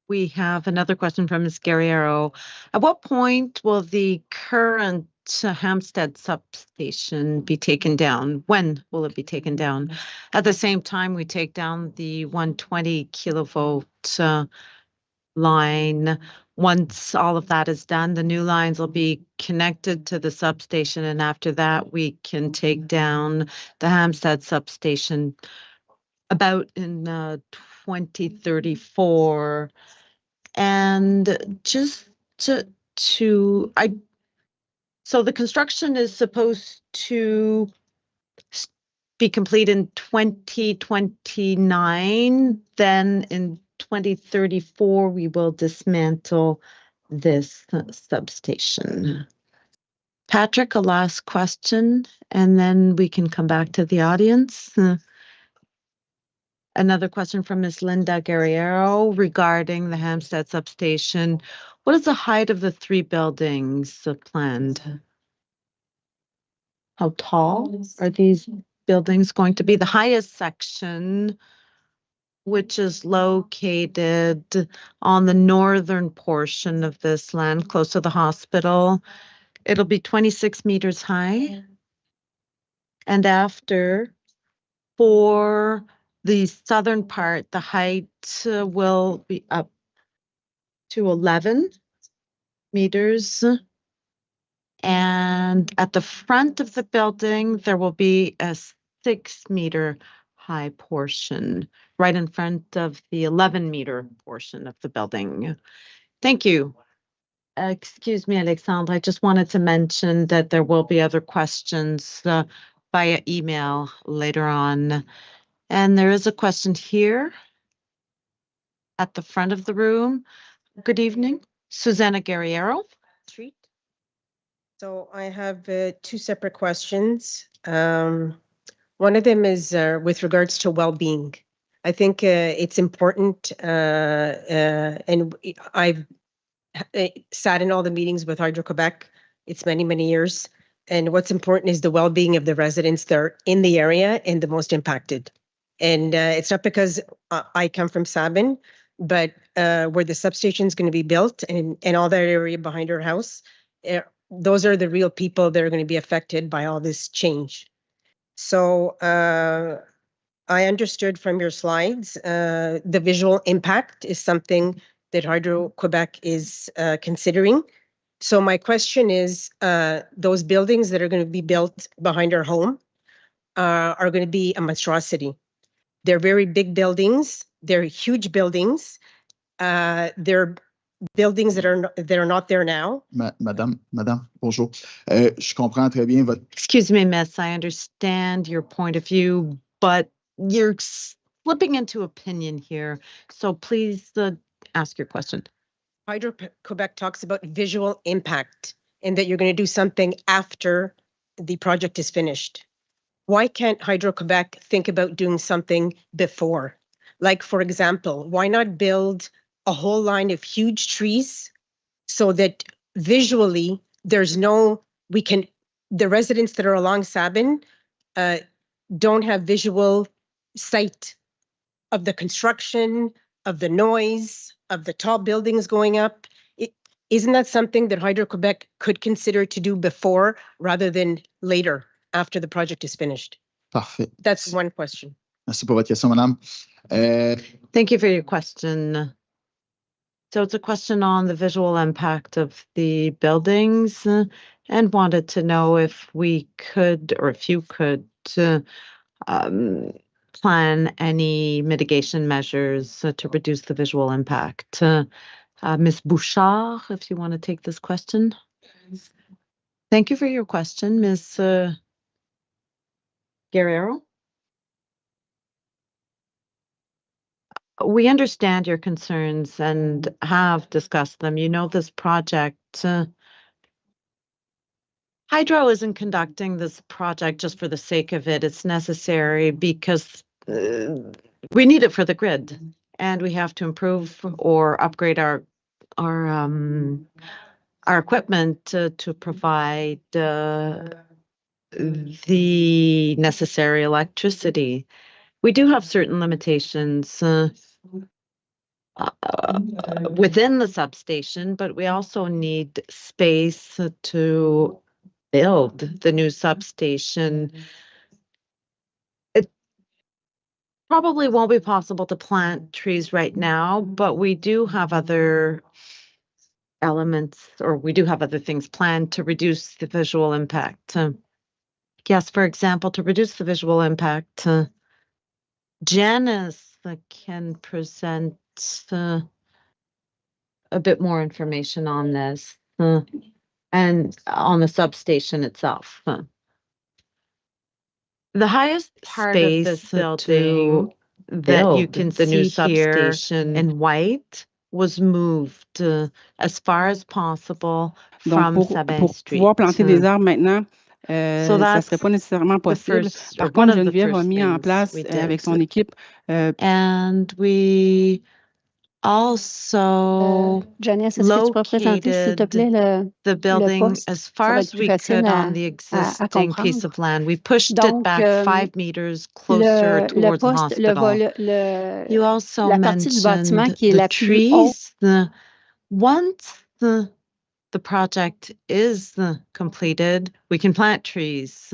we have another question from Ms. Guerriero. At what point will the current Hampstead substation be taken down? When will it be taken down? At the same time, we take down the 120 kilovolt line. Once all of that is done, the new lines will be connected to the substation, and after that, we can take down the Hampstead substation about in 2034. And just so the construction is supposed to be complete in 2029. Then in 2034, we will dismantle this substation. Patrick, a last question, and then we can come back to the audience. Another question from Ms. Linda Guerriero regarding the Hampstead substation. What is the height of the 3 buildings planned? How tall are these buildings going to be? The highest section, which is located on the northern portion of this land, close to the hospital, it'll be 26 meters high. And after, for the southern part, the height will be up to 11 meters. And at the front of the building, there will be a 6-meter high portion right in front of the 11-meter portion of the building. Thank you. Excuse me, Alexandre, I just wanted to mention that there will be other questions via email later on. And there is a question here at the front of the room. Good evening, Susanna Guerriero. So I have 2 separate questions. One of them is with regards to well-being. I think it's important, and I've sat in all the meetings with Hydro-Quebec. It's many, many years. And what's important is the well-being of the residents that are in the area and the most impacted. And it's not because I come from Sabin, but where the substation is going to be built and all that area behind our house, those are the real people that are going to be affected by all this change. So I understood from your slides, the visual impact is something that Hydro-Quebec is considering. So my question is, those buildings that are going to be built behind our home are going to be a monstrosity. They're very big buildings. They're huge buildings. They're buildings that are not there now. Madame, bonjour. Je comprends très bien votre... Excuse me, miss, I understand your point of view, but you're slipping into opinion here. So please ask your question. Hydro-Quebec talks about visual impact and that you're going to do something after the project is finished. Why can't Hydro-Quebec think about doing something before? Like, for example, why not build a whole line of huge trees so that visually the residents that are along Sabin don't have visual sight of the construction, of the noise, of the tall buildings going up? Isn't that something that Hydro-Quebec could consider to do before rather than later after the project is finished? Parfait. That's one question. Merci pour votre question, madame. Thank you for your question. So it's a question on the visual impact of the buildings and wanted to know if we could, or if you could, plan any mitigation measures to reduce the visual impact. Ms. Bouchard, if you want to take this question. Thank you for your question, Ms. Guerriero. we understand your concerns and have discussed them. You know, this project, Hydro isn't conducting this project just for the sake of it. It's necessary because we need it for the grid, and we have to improve or upgrade our equipment to provide the necessary electricity. We do have certain limitations within the substation, but we also need space to build the new substation. It probably won't be possible to plant trees right now, but we do have other elements, or we do have other things planned to reduce the visual impact. Yes, for example, to reduce the visual impact, Janice can present a bit more information on this and on the substation itself. The highest part of this building that you can see here in white was moved as far as possible from Donc, Sabin pour Street. pouvoir planter des arbres maintenant, ça ne serait pas nécessairement possible. Par contre, Geneviève a mis en place avec son équipe. And we also Janice, est-ce que tu peux présenter, s'il te plaît, the building poste? as far as we could on the existing piece of land. We pushed it back 5 meters closer towards the hospital. You also mentioned the trees. Once the project is completed, we can plant trees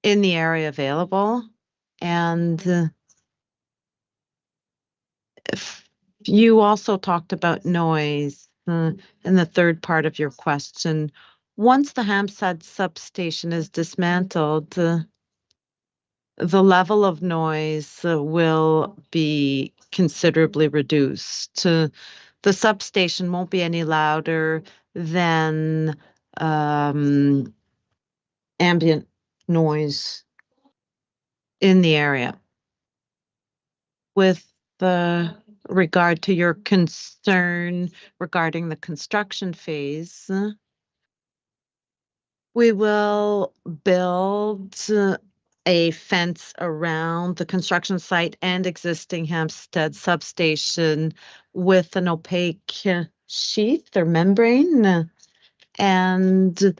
in the area available. And you also talked about noise in the third part of your question. Once the Hampstead substation is dismantled, the level of noise will be considerably reduced. The substation won't be any louder than ambient noise in the area. With regard to your concern regarding the construction phase, we will build a fence around the construction site and existing Hampstead substation with an opaque sheath or membrane. And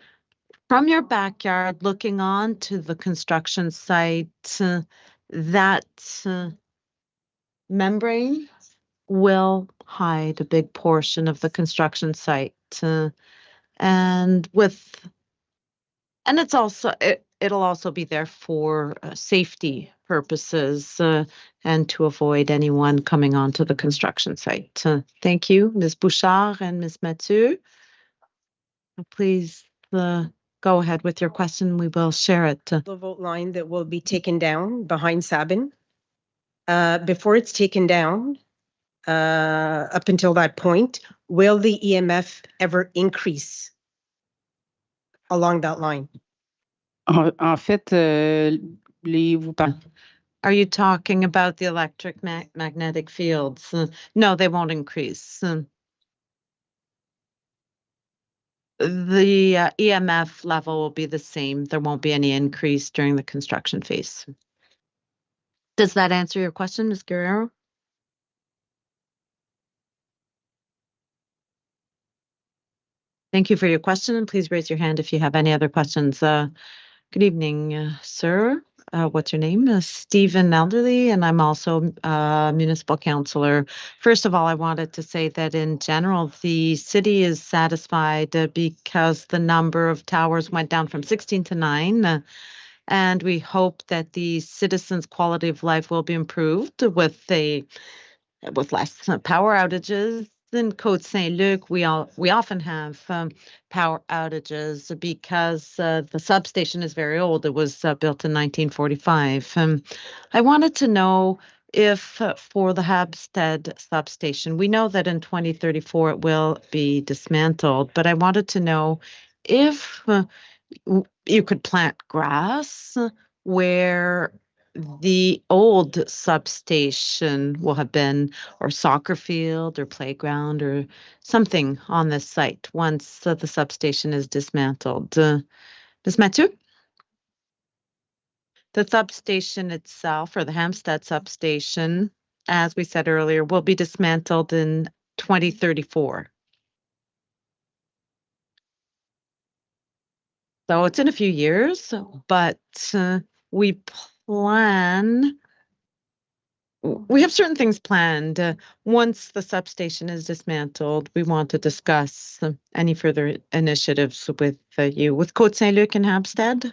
from your backyard, looking on to the construction site, that membrane will hide a big portion of the construction site. And it's also it'll also be there for safety purposes and to avoid anyone coming onto the construction site. Thank you, Ms. Bouchard and Ms. Mathieu. Please go ahead with your question. We will share it. The vote line that will be taken down behind Sabin. Before it's taken down, up until that point, will the EMF ever increase along that line? En fait, vous parlez. Are you talking about the electric magnetic fields? No, they won't increase. The EMF level will be the same. There won't be any increase during the construction phase. Does that answer your question, Ms. Guerrero? Thank you for your question, and please raise your hand if you have any other questions. Good evening, sir. What's your name? Stephen Elderly, and I'm also a municipal councillor. First of all, I wanted to say that in general, the city is satisfied because the number of towers went down from 16 to 9. And we hope that the citizens' quality of life will be improved with less power outages. In Côte Saint-Luc, we often have power outages because the substation is very old. It was built in 1945. I wanted to know if for the Hampstead substation, we know that in 2034 it will be dismantled, but I wanted to know if you could plant grass where the old substation will have been, or soccer field or playground or something on this site once the substation is dismantled. Ms. Mathieu? The substation itself, or the Hampstead substation, as we said earlier, will be dismantled in 2034. So it's in a few years, but we have certain things planned. Once the substation is dismantled, we want to discuss any further initiatives with you, with Côte-Saint-Luc and Hampstead.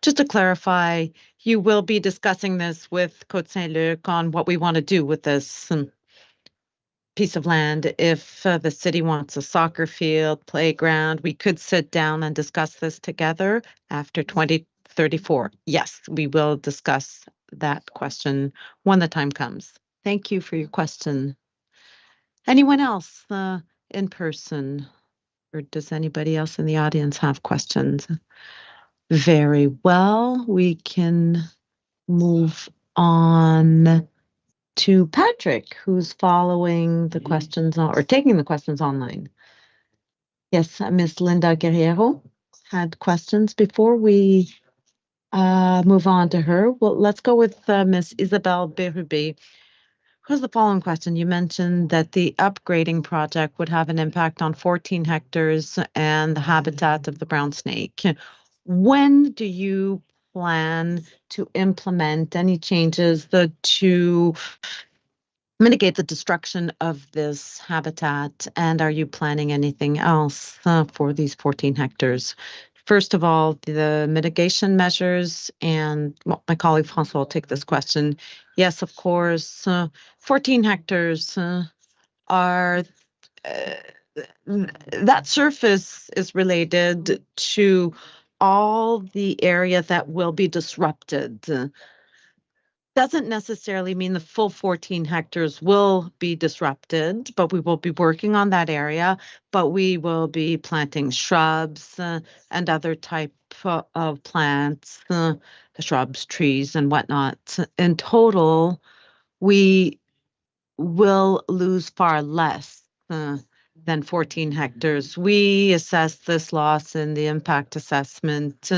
Just to clarify, you will be discussing this with Côte-Saint-Luc on what we want to do with this piece of land. If the city wants a soccer field, playground, we could sit down and discuss this together after 2034. Yes, we will discuss that question when the time comes. Thank you for your question. Anyone else in person? Or does anybody else in the audience have questions? Very well. We can move on to Patrick, who's following the questions or taking the questions online. Yes, Ms. Linda Guerriero had questions before we move on to her. Well, let's go with Ms. Isabelle Berube. Here's the following question. You mentioned that the upgrading project would have an impact on 14 hectares and the habitat of the brown snake. When do you plan to implement any changes to mitigate the destruction of this habitat? And are you planning anything else for these 14 hectares? First of all, the mitigation measures, and my colleague François will take this question. Yes, of course, 14 hectares are that surface is related to all the area that will be disrupted. Doesn't necessarily mean the full 14 hectares will be disrupted, but we will be working on that area, but we will be planting shrubs and other type of plants, shrubs, trees, and whatnot. In total, we will lose far less than 14 hectares. We assess this loss in the impact assessment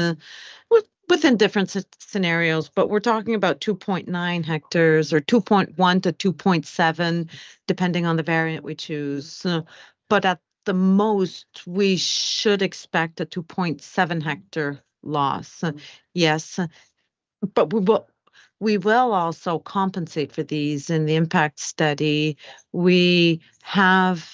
within different scenarios, but we're talking about 2.9 hectares or 2.1 to 2.7, depending on the variant we choose. But at the most, we should expect a 2.7 hectare loss. Yes, but we will also compensate for these in the impact study. We have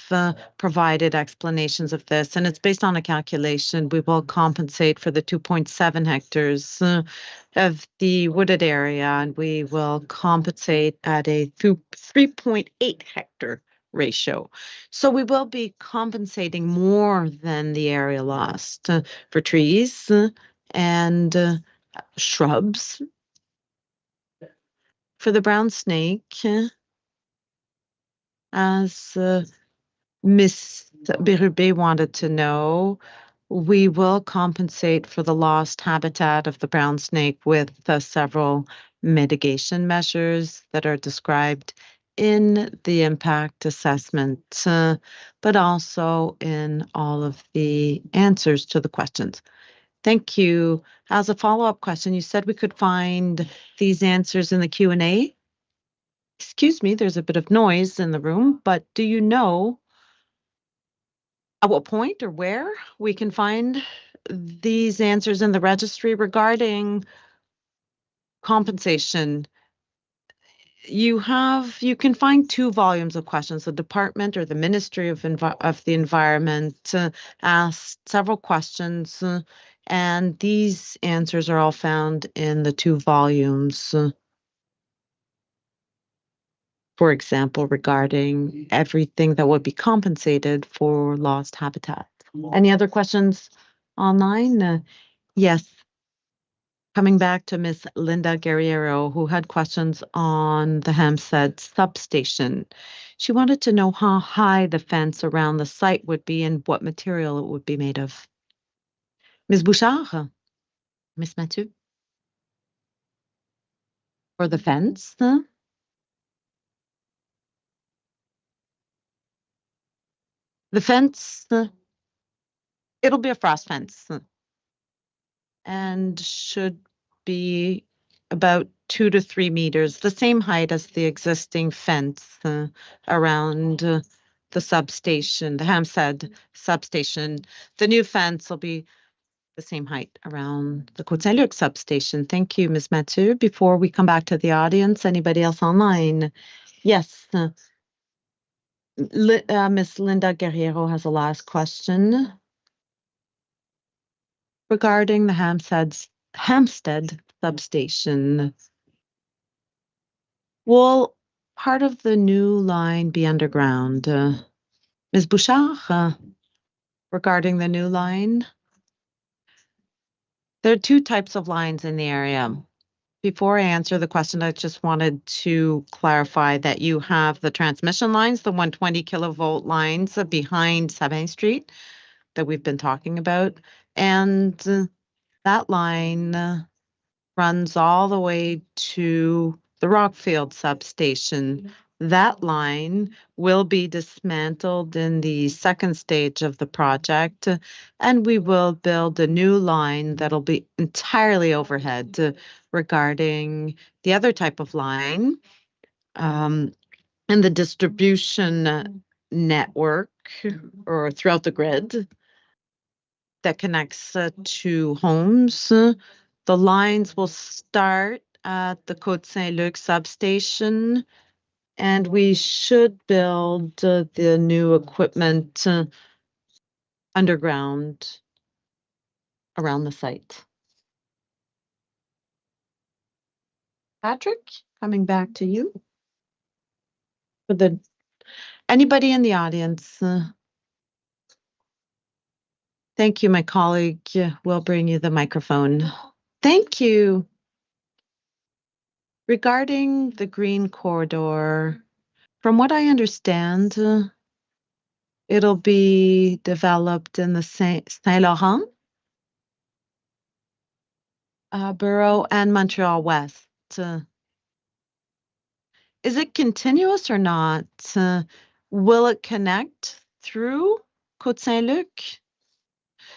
provided explanations of this, and it's based on a calculation. We will compensate for the 2.7 hectares of the wooded area, and we will compensate at a 3.8 hectare ratio. So we will be compensating more than the area lost for trees and shrubs. For the brown snake, as Ms. Berube wanted to know, we will compensate for the lost habitat of the brown snake with several mitigation measures that are described in the impact assessment, but also in all of the answers to the questions. Thank you. As a follow-up question, you said we could find these answers in the Q&A. Excuse me, there's a bit of noise in the room, but do you know at what point or where we can find these answers in the registry regarding compensation? You can find 2 volumes of questions. The department or the Ministry of the Environment asked several questions, and these answers are all found in the 2 volumes. For example, regarding everything that would be compensated for lost habitat. Any other questions online? Yes. Coming back to Ms. Linda Guerriero, who had questions on the Hampstead substation. She wanted to know how high the fence around the site would be and what material it would be made of. Ms. Bouchard? Ms. Mathieu? For the fence, the fence, it'll be a frost fence and should be about 2 to 3 meters, the same height as the existing fence around the substation, the Hampstead substation. The new fence will be the same height around the Côte-Saint-Luc substation. Thank you, Ms. Mathieu. Before we come back to the audience, anybody else online? Yes. Ms. Linda Guerrero has a last question regarding the Hampstead substation. Will part of the new line be underground? Ms. Bouchard, regarding the new line? There are 2 types of lines in the area. Before I answer the question, I just wanted to clarify that you have the transmission lines, the 120 kilovolt lines behind Sabin Street that we've been talking about. And that line runs all the way to the Rockfield substation. That line will be dismantled in the second stage of the project, and we will build a new line that'll be entirely overhead regarding the other type of line and the distribution network or throughout the grid that connects to homes. The lines will start at the Côte-Saint-Luc substation, and we should build the new equipment underground around the site. Patrick, coming back to you. For anybody in the audience, thank you. My colleague will bring you the microphone. Thank you. Regarding the green corridor, from what I understand, it'll be developed in the Saint-Laurent borough and Montreal West. Is it continuous or not? Will it connect through Côte-Saint-Luc?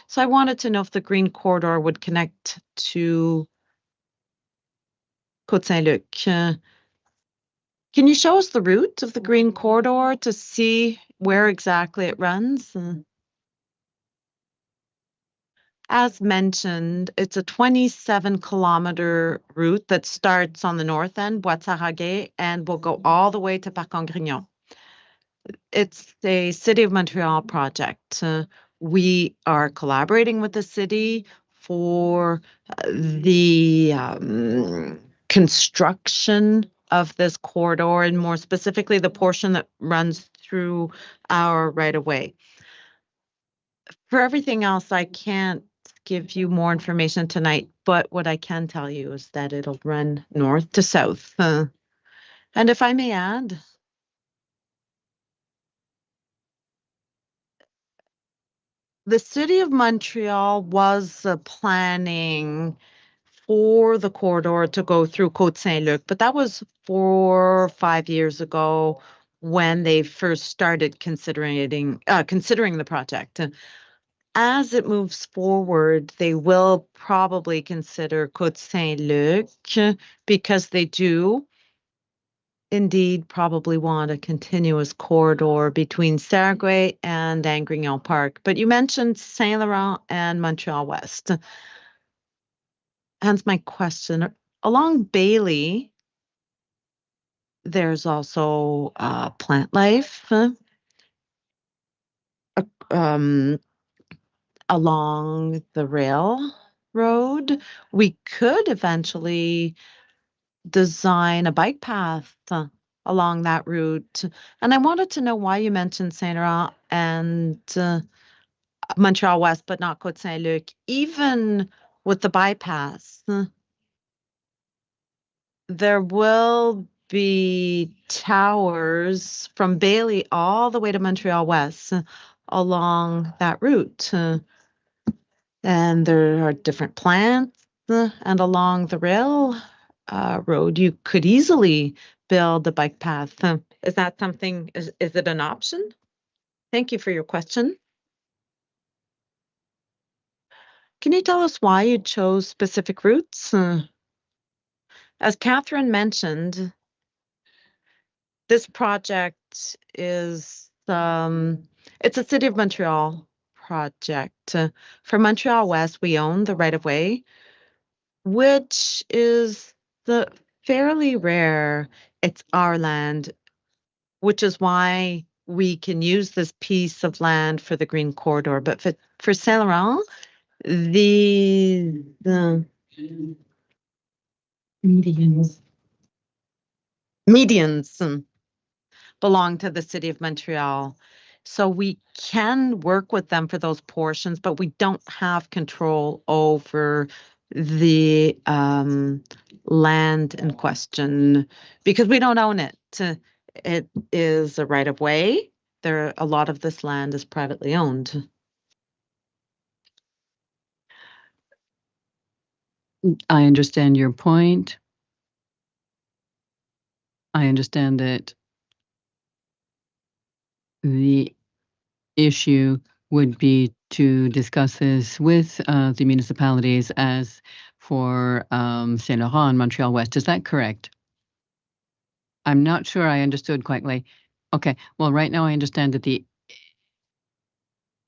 So I wanted to know if the green corridor would connect to Côte-Saint-Luc. Can you show us the route of the green corridor to see where exactly it runs? As mentioned, it's a 27-kilometer route that starts on the north end, Bois-Sarraguet, and will go all the way to Parc-en-Grignon. It's a City of Montreal project. We are collaborating with the city for the construction of this corridor, and more specifically, the portion that runs through our right-of-way. For everything else, I can't give you more information tonight, but what I can tell you is that it'll run north to south. And if I may add, the City of Montreal was planning for the corridor to go through Côte-Saint-Luc, but that was 4 or 5 years ago when they first started considering the project. As it moves forward, they will probably consider Côte-Saint-Luc because they do indeed probably want a continuous corridor between Sarraguet and Angrignon Park. But you mentioned Saint-Laurent and Montreal West. Hence my question. Along Bailey, there's also plant life. Along the railroad, we could eventually design a bike path along that route. And I wanted to know why you mentioned Saint-Laurent and Montreal West, but not Côte-Saint-Luc. Even with the bypass, there will be towers from Bailey all the way to Montreal West along that route. And there are different plants and along the road, you could easily build a bike path. Is that something, is it an option? Thank you for your question. Can you tell us why you chose specific routes? As Catherine mentioned, this project is, it's a City of Montreal project. For Montreal West, we own the right-of-way, which is fairly rare. It's our land, which is why we can use this piece of land for the green corridor. But for Saint Laurent, the medians belong to the City of Montreal. So we can work with them for those portions, but we don't have control over the land in question because we don't own it. It is a right-of-way. A lot of this land is privately owned. I understand your point. I understand that the issue would be to discuss this with the municipalities as for Saint Laurent and Montreal West. Is that correct? I'm not sure I understood quite. Okay, well, right now I understand that the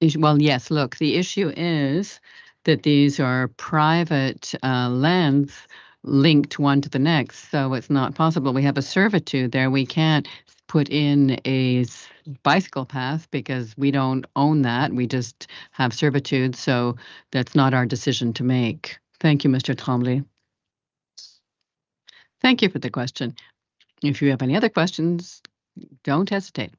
issue, well, yes, look, the issue is that these are private lands linked one to the next, so it's not possible. We have a servitude there. We can't put in a bicycle path because we don't own that. We just have servitude, so that's not our decision to make. Thank you, Mr. Tremblay. Thank you for the question. If you have any other questions, don't hesitate.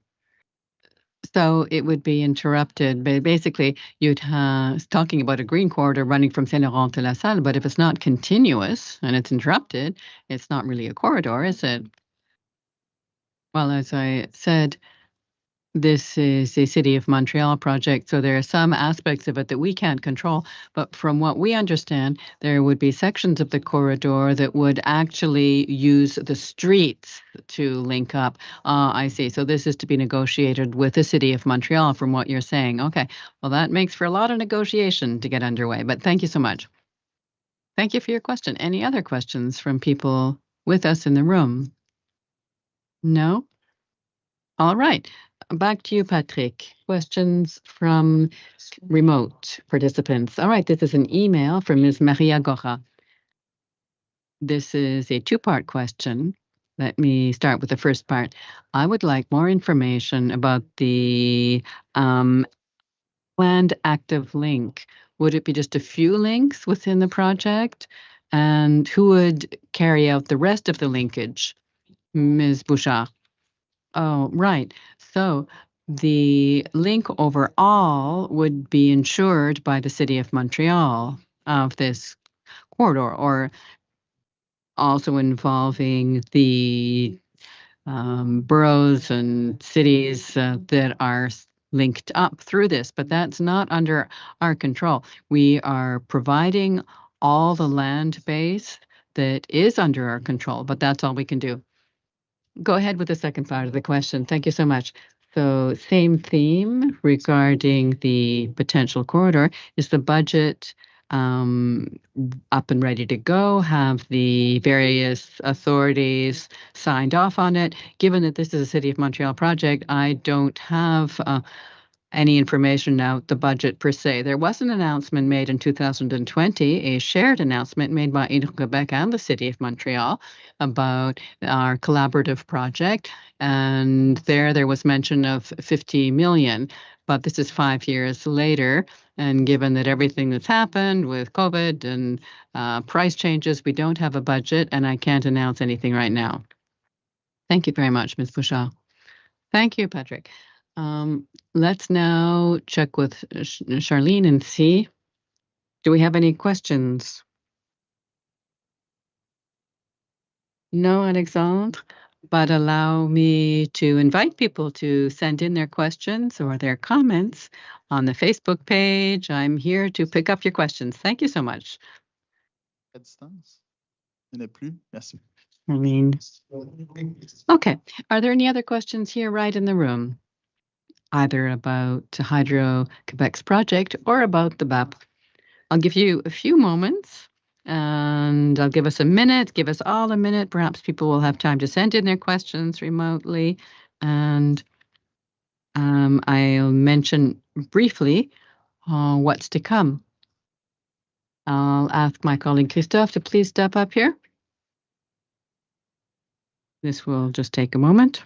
So it would be interrupted, but basically you'd have talking about a green corridor running from Saint Laurent to La Salle, but if it's not continuous and it's interrupted, it's not really a corridor, is it? Well, as I said, this is a City of Montreal project, so there are some aspects of it that we can't control. But from what we understand, there would be sections of the corridor that would actually use the streets to link up. I see. So this is to be negotiated with the City of Montreal from what you're saying. Okay. Well, that makes for a lot of negotiation to get underway. But thank you so much. Thank you for your question. Any other questions from people with us in the room? No? All right. Back to you, Patrick. Questions from remote participants. All right, this is an email from Ms. Maria Gora. This is a two-part question. Let me start with the first part. I would like more information about the planned active link. Would it be just a few links within the project? And who would carry out the rest of the linkage? Ms. Bouchard. Oh, right. So the link overall would be insured by the City of Montreal of this corridor, or also involving the boroughs and cities that are linked up through this, but that's not under our control. We are providing all the land base that is under our control, but that's all we can do. Go ahead with the second part of the question. Thank you so much. So same theme regarding the potential corridor. Is the budget up and ready to go? Have the various authorities signed off on it? Given that this is a City of Montreal project, I don't have any information about the budget per se. There was an announcement made in 2020, a shared announcement made by Hydro-Québec and the City of Montreal about our collaborative project. And there was mention of 50 million, but this is 5 years later. And given that everything that's happened with COVID and price changes, we don't have a budget, and I can't announce anything right now. Thank you very much, Ms. Bouchard. Thank you, Patrick. Let's now check with Charlene and see, do we have any questions? No, Alexandre, but allow me to invite people to send in their questions or their comments on the Facebook page. I'm here to pick up your questions. Thank you so much. Il n'y en a plus. Merci. I mean, okay. Are there any other questions here right in the room? Either about Hydro-Quebec's project or about the BAP? I'll give you a few moments and I'll give us a minute, give us all a minute. Perhaps people will have time to send in their questions remotely. And I'll mention briefly what's to come. I'll ask my colleague Christophe to please step up here. This will just take a moment.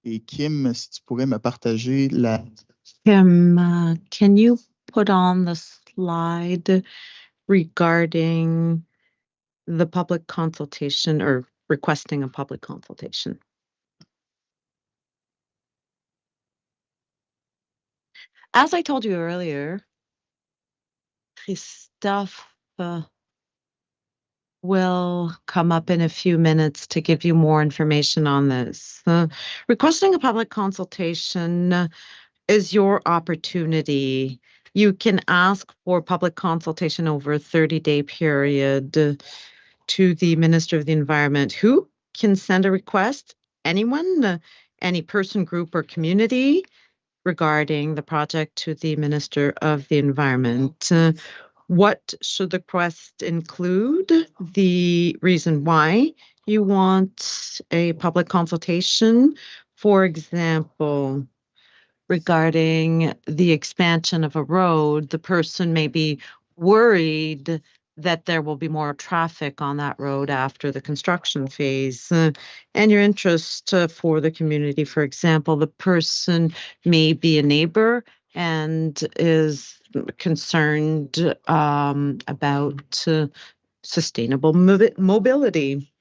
Et Kim, si tu pourrais me partager la... Kim, can you put on the slide regarding the public consultation or requesting a public consultation? As I told you earlier, Christophe will come up in a few minutes to give you more information on this. Requesting a public consultation is your opportunity. You can ask for public consultation over a 30-day period to the Minister of the Environment, who can send a request, anyone, any person, group, or community regarding the project to the Minister of the Environment. What should the request include? The reason why you want a public consultation, for example, regarding the expansion of a road, the person may be worried that there will be more traffic on that road after the construction phase. And your interest for the community, for example, the person may be a neighbor and is concerned about sustainable mobility.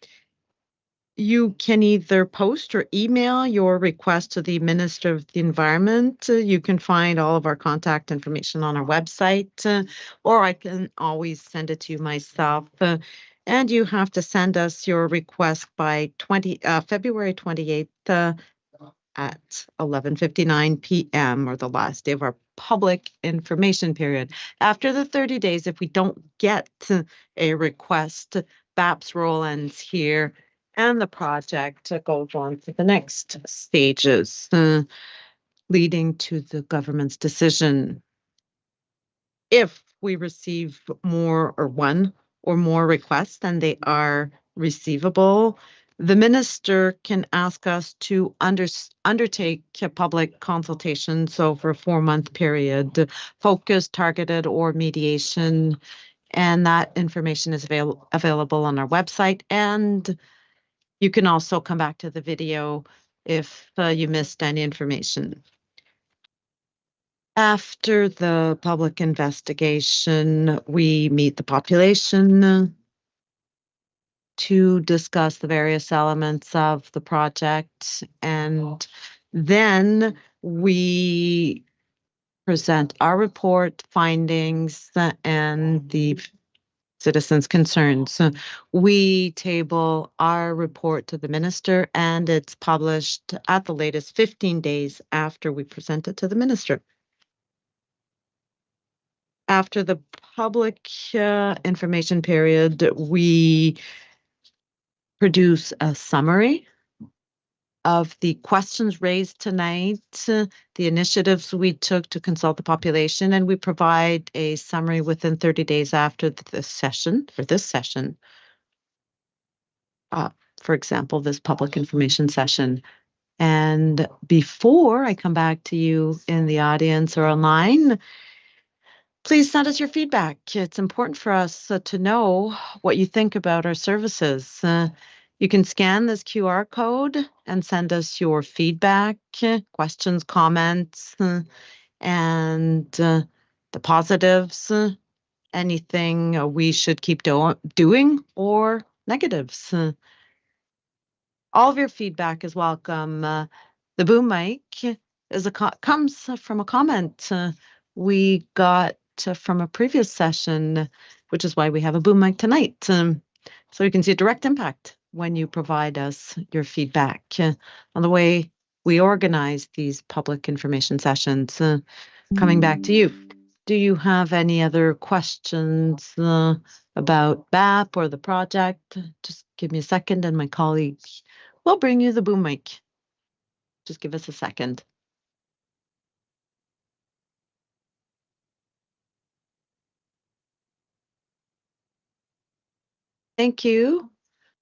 You can either post or email your request to the Minister of the Environment. You can find all of our contact information on our website, or I can always send it to you myself. And you have to send us your request by February 28th at 11:59 p.m. or the last day of our public information period. After the 30 days, if we don't get a request, BAP's role ends here. And the project goes on to the next stages, leading to the government's decision. If we receive more or one or more requests than they are receivable, the minister can ask us to undertake public consultations over a 4-month period, focused, targeted, or mediation. And that information is available on our website. And you can also come back to the video if you missed any information. After the public investigation, we meet the population to discuss the various elements of the project, and then we present our report, findings, and the citizens' concerns. We table our report to the minister, and it's published at the latest 15 days after we present it to the minister. After the public information period, we produce a summary of the questions raised tonight, the initiatives we took to consult the population, and we provide a summary within 30 days after this session. For example, this public information session. And before I come back to you in the audience or online, please send us your feedback. It's important for us to know what you think about our services. You can scan this QR code and send us your feedback, questions, comments, and the positives, anything we should keep doing, or negatives. All of your feedback is welcome. The boom mic comes from a comment we got from a previous session, which is why we have a boom mic tonight. So you can see a direct impact when you provide us your feedback. On the way we organize these public information sessions. Coming back to you. Do you have any other questions about BAP or the project? Just give me a second and my colleague will bring you the boom mic. Just give us a second. Thank you.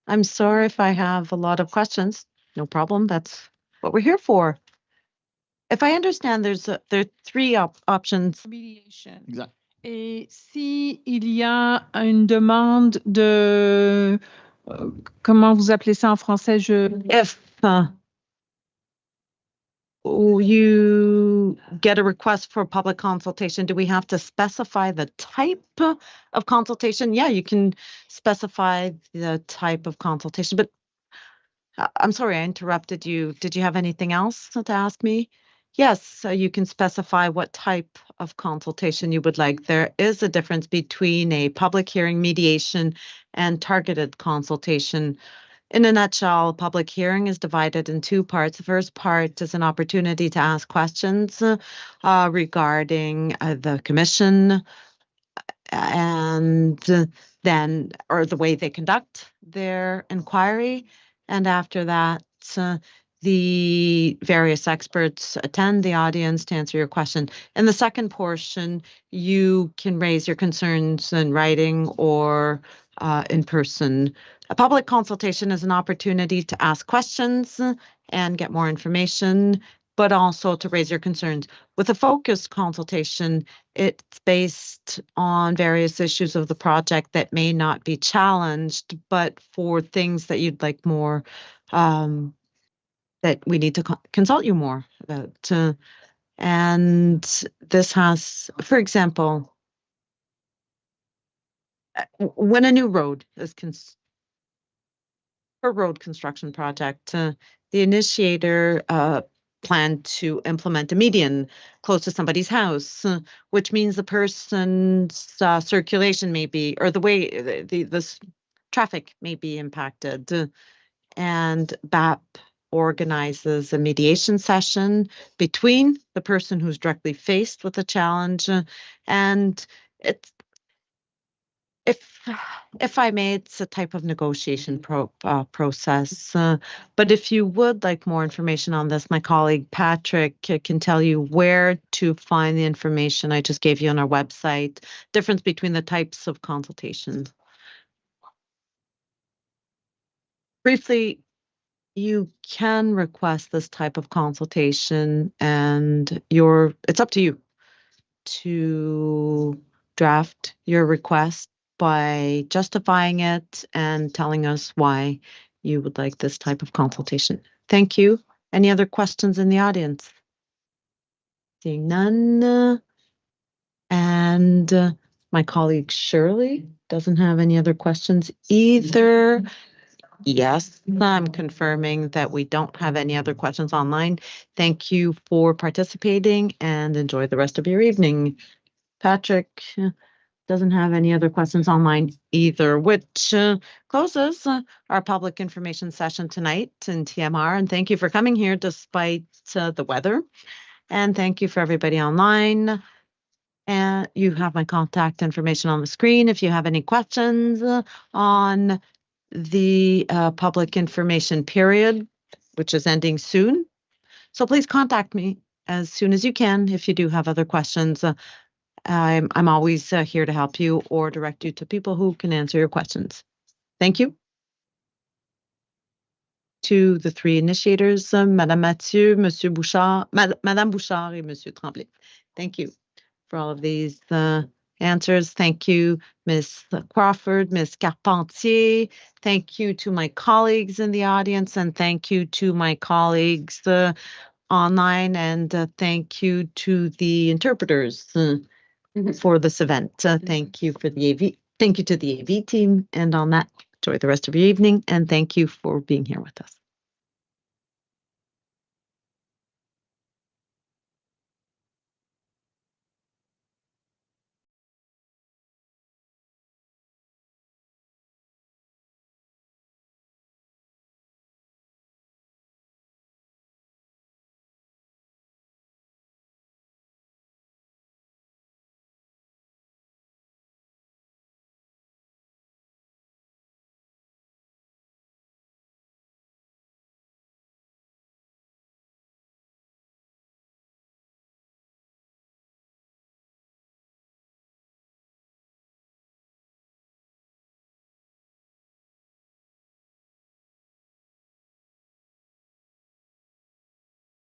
I'm sorry if I have a lot of questions. No problem. That's what we're here for. If I understand, there are three options. Mediation. Exact. Et si il y a une demande de comment vous appelez ça en français? If you get a request for public consultation, do we have to specify the type of consultation? Yeah, you can specify the type of consultation, but I'm sorry, I interrupted you. Did you have anything else to ask me? Yes, so you can specify what type of consultation you would like. There is a difference between a public hearing, mediation, and targeted consultation. In a nutshell, public hearing is divided in two parts. The first part is an opportunity to ask questions regarding the commission and then, or the way they conduct their inquiry. And after that, the various experts attend the audience to answer your question. In the second portion, you can raise your concerns in writing or in person. A public consultation is an opportunity to ask questions and get more information, but also to raise your concerns. With a focused consultation, it's based on various issues of the project that may not be challenged, but for things that you'd like more, that we need to consult you more about. And this has, for example, when a new road is a road construction project, the initiator planned to implement a median close to somebody's house, which means the person's circulation may be, or the way the traffic may be impacted. And BAP organizes a mediation session between the person who's directly faced with a challenge, and it's, if I may, it's a type of negotiation process. But if you would like more information on this, my colleague Patrick can tell you where to find the information I just gave you on our website, difference between the types of consultations. Briefly, you can request this type of consultation, and it's up to you to draft your request by justifying it and telling us why you would like this type of consultation. Thank you. Any other questions in the audience? Seeing none. And my colleague Shirley doesn't have any other questions either. Yes, I'm confirming that we don't have any other questions online. Thank you for participating and enjoy the rest of your evening. Patrick doesn't have any other questions online either, which closes our public information session tonight in TMR. And thank you for coming here despite the weather. And thank you for everybody online. And you have my contact information on the screen if you have any questions on the public information period, which is ending soon. So please contact me as soon as you can if you do have other questions. I'm always here to help you or direct you to people who can answer your questions. Thank you. To the three initiators, Madame Mathieu, Monsieur Bouchard, Madame Bouchard, and Monsieur Tremblay. Thank you for all of these answers. Thank you, Ms. Crawford, Ms. Carpentier. Thank you to my colleagues in the audience, and thank you to my colleagues online, and thank you to the interpreters for this event. Thank you for the AV. Thank you to the AV team. And on that, enjoy the rest of your evening, and thank you for being here with us.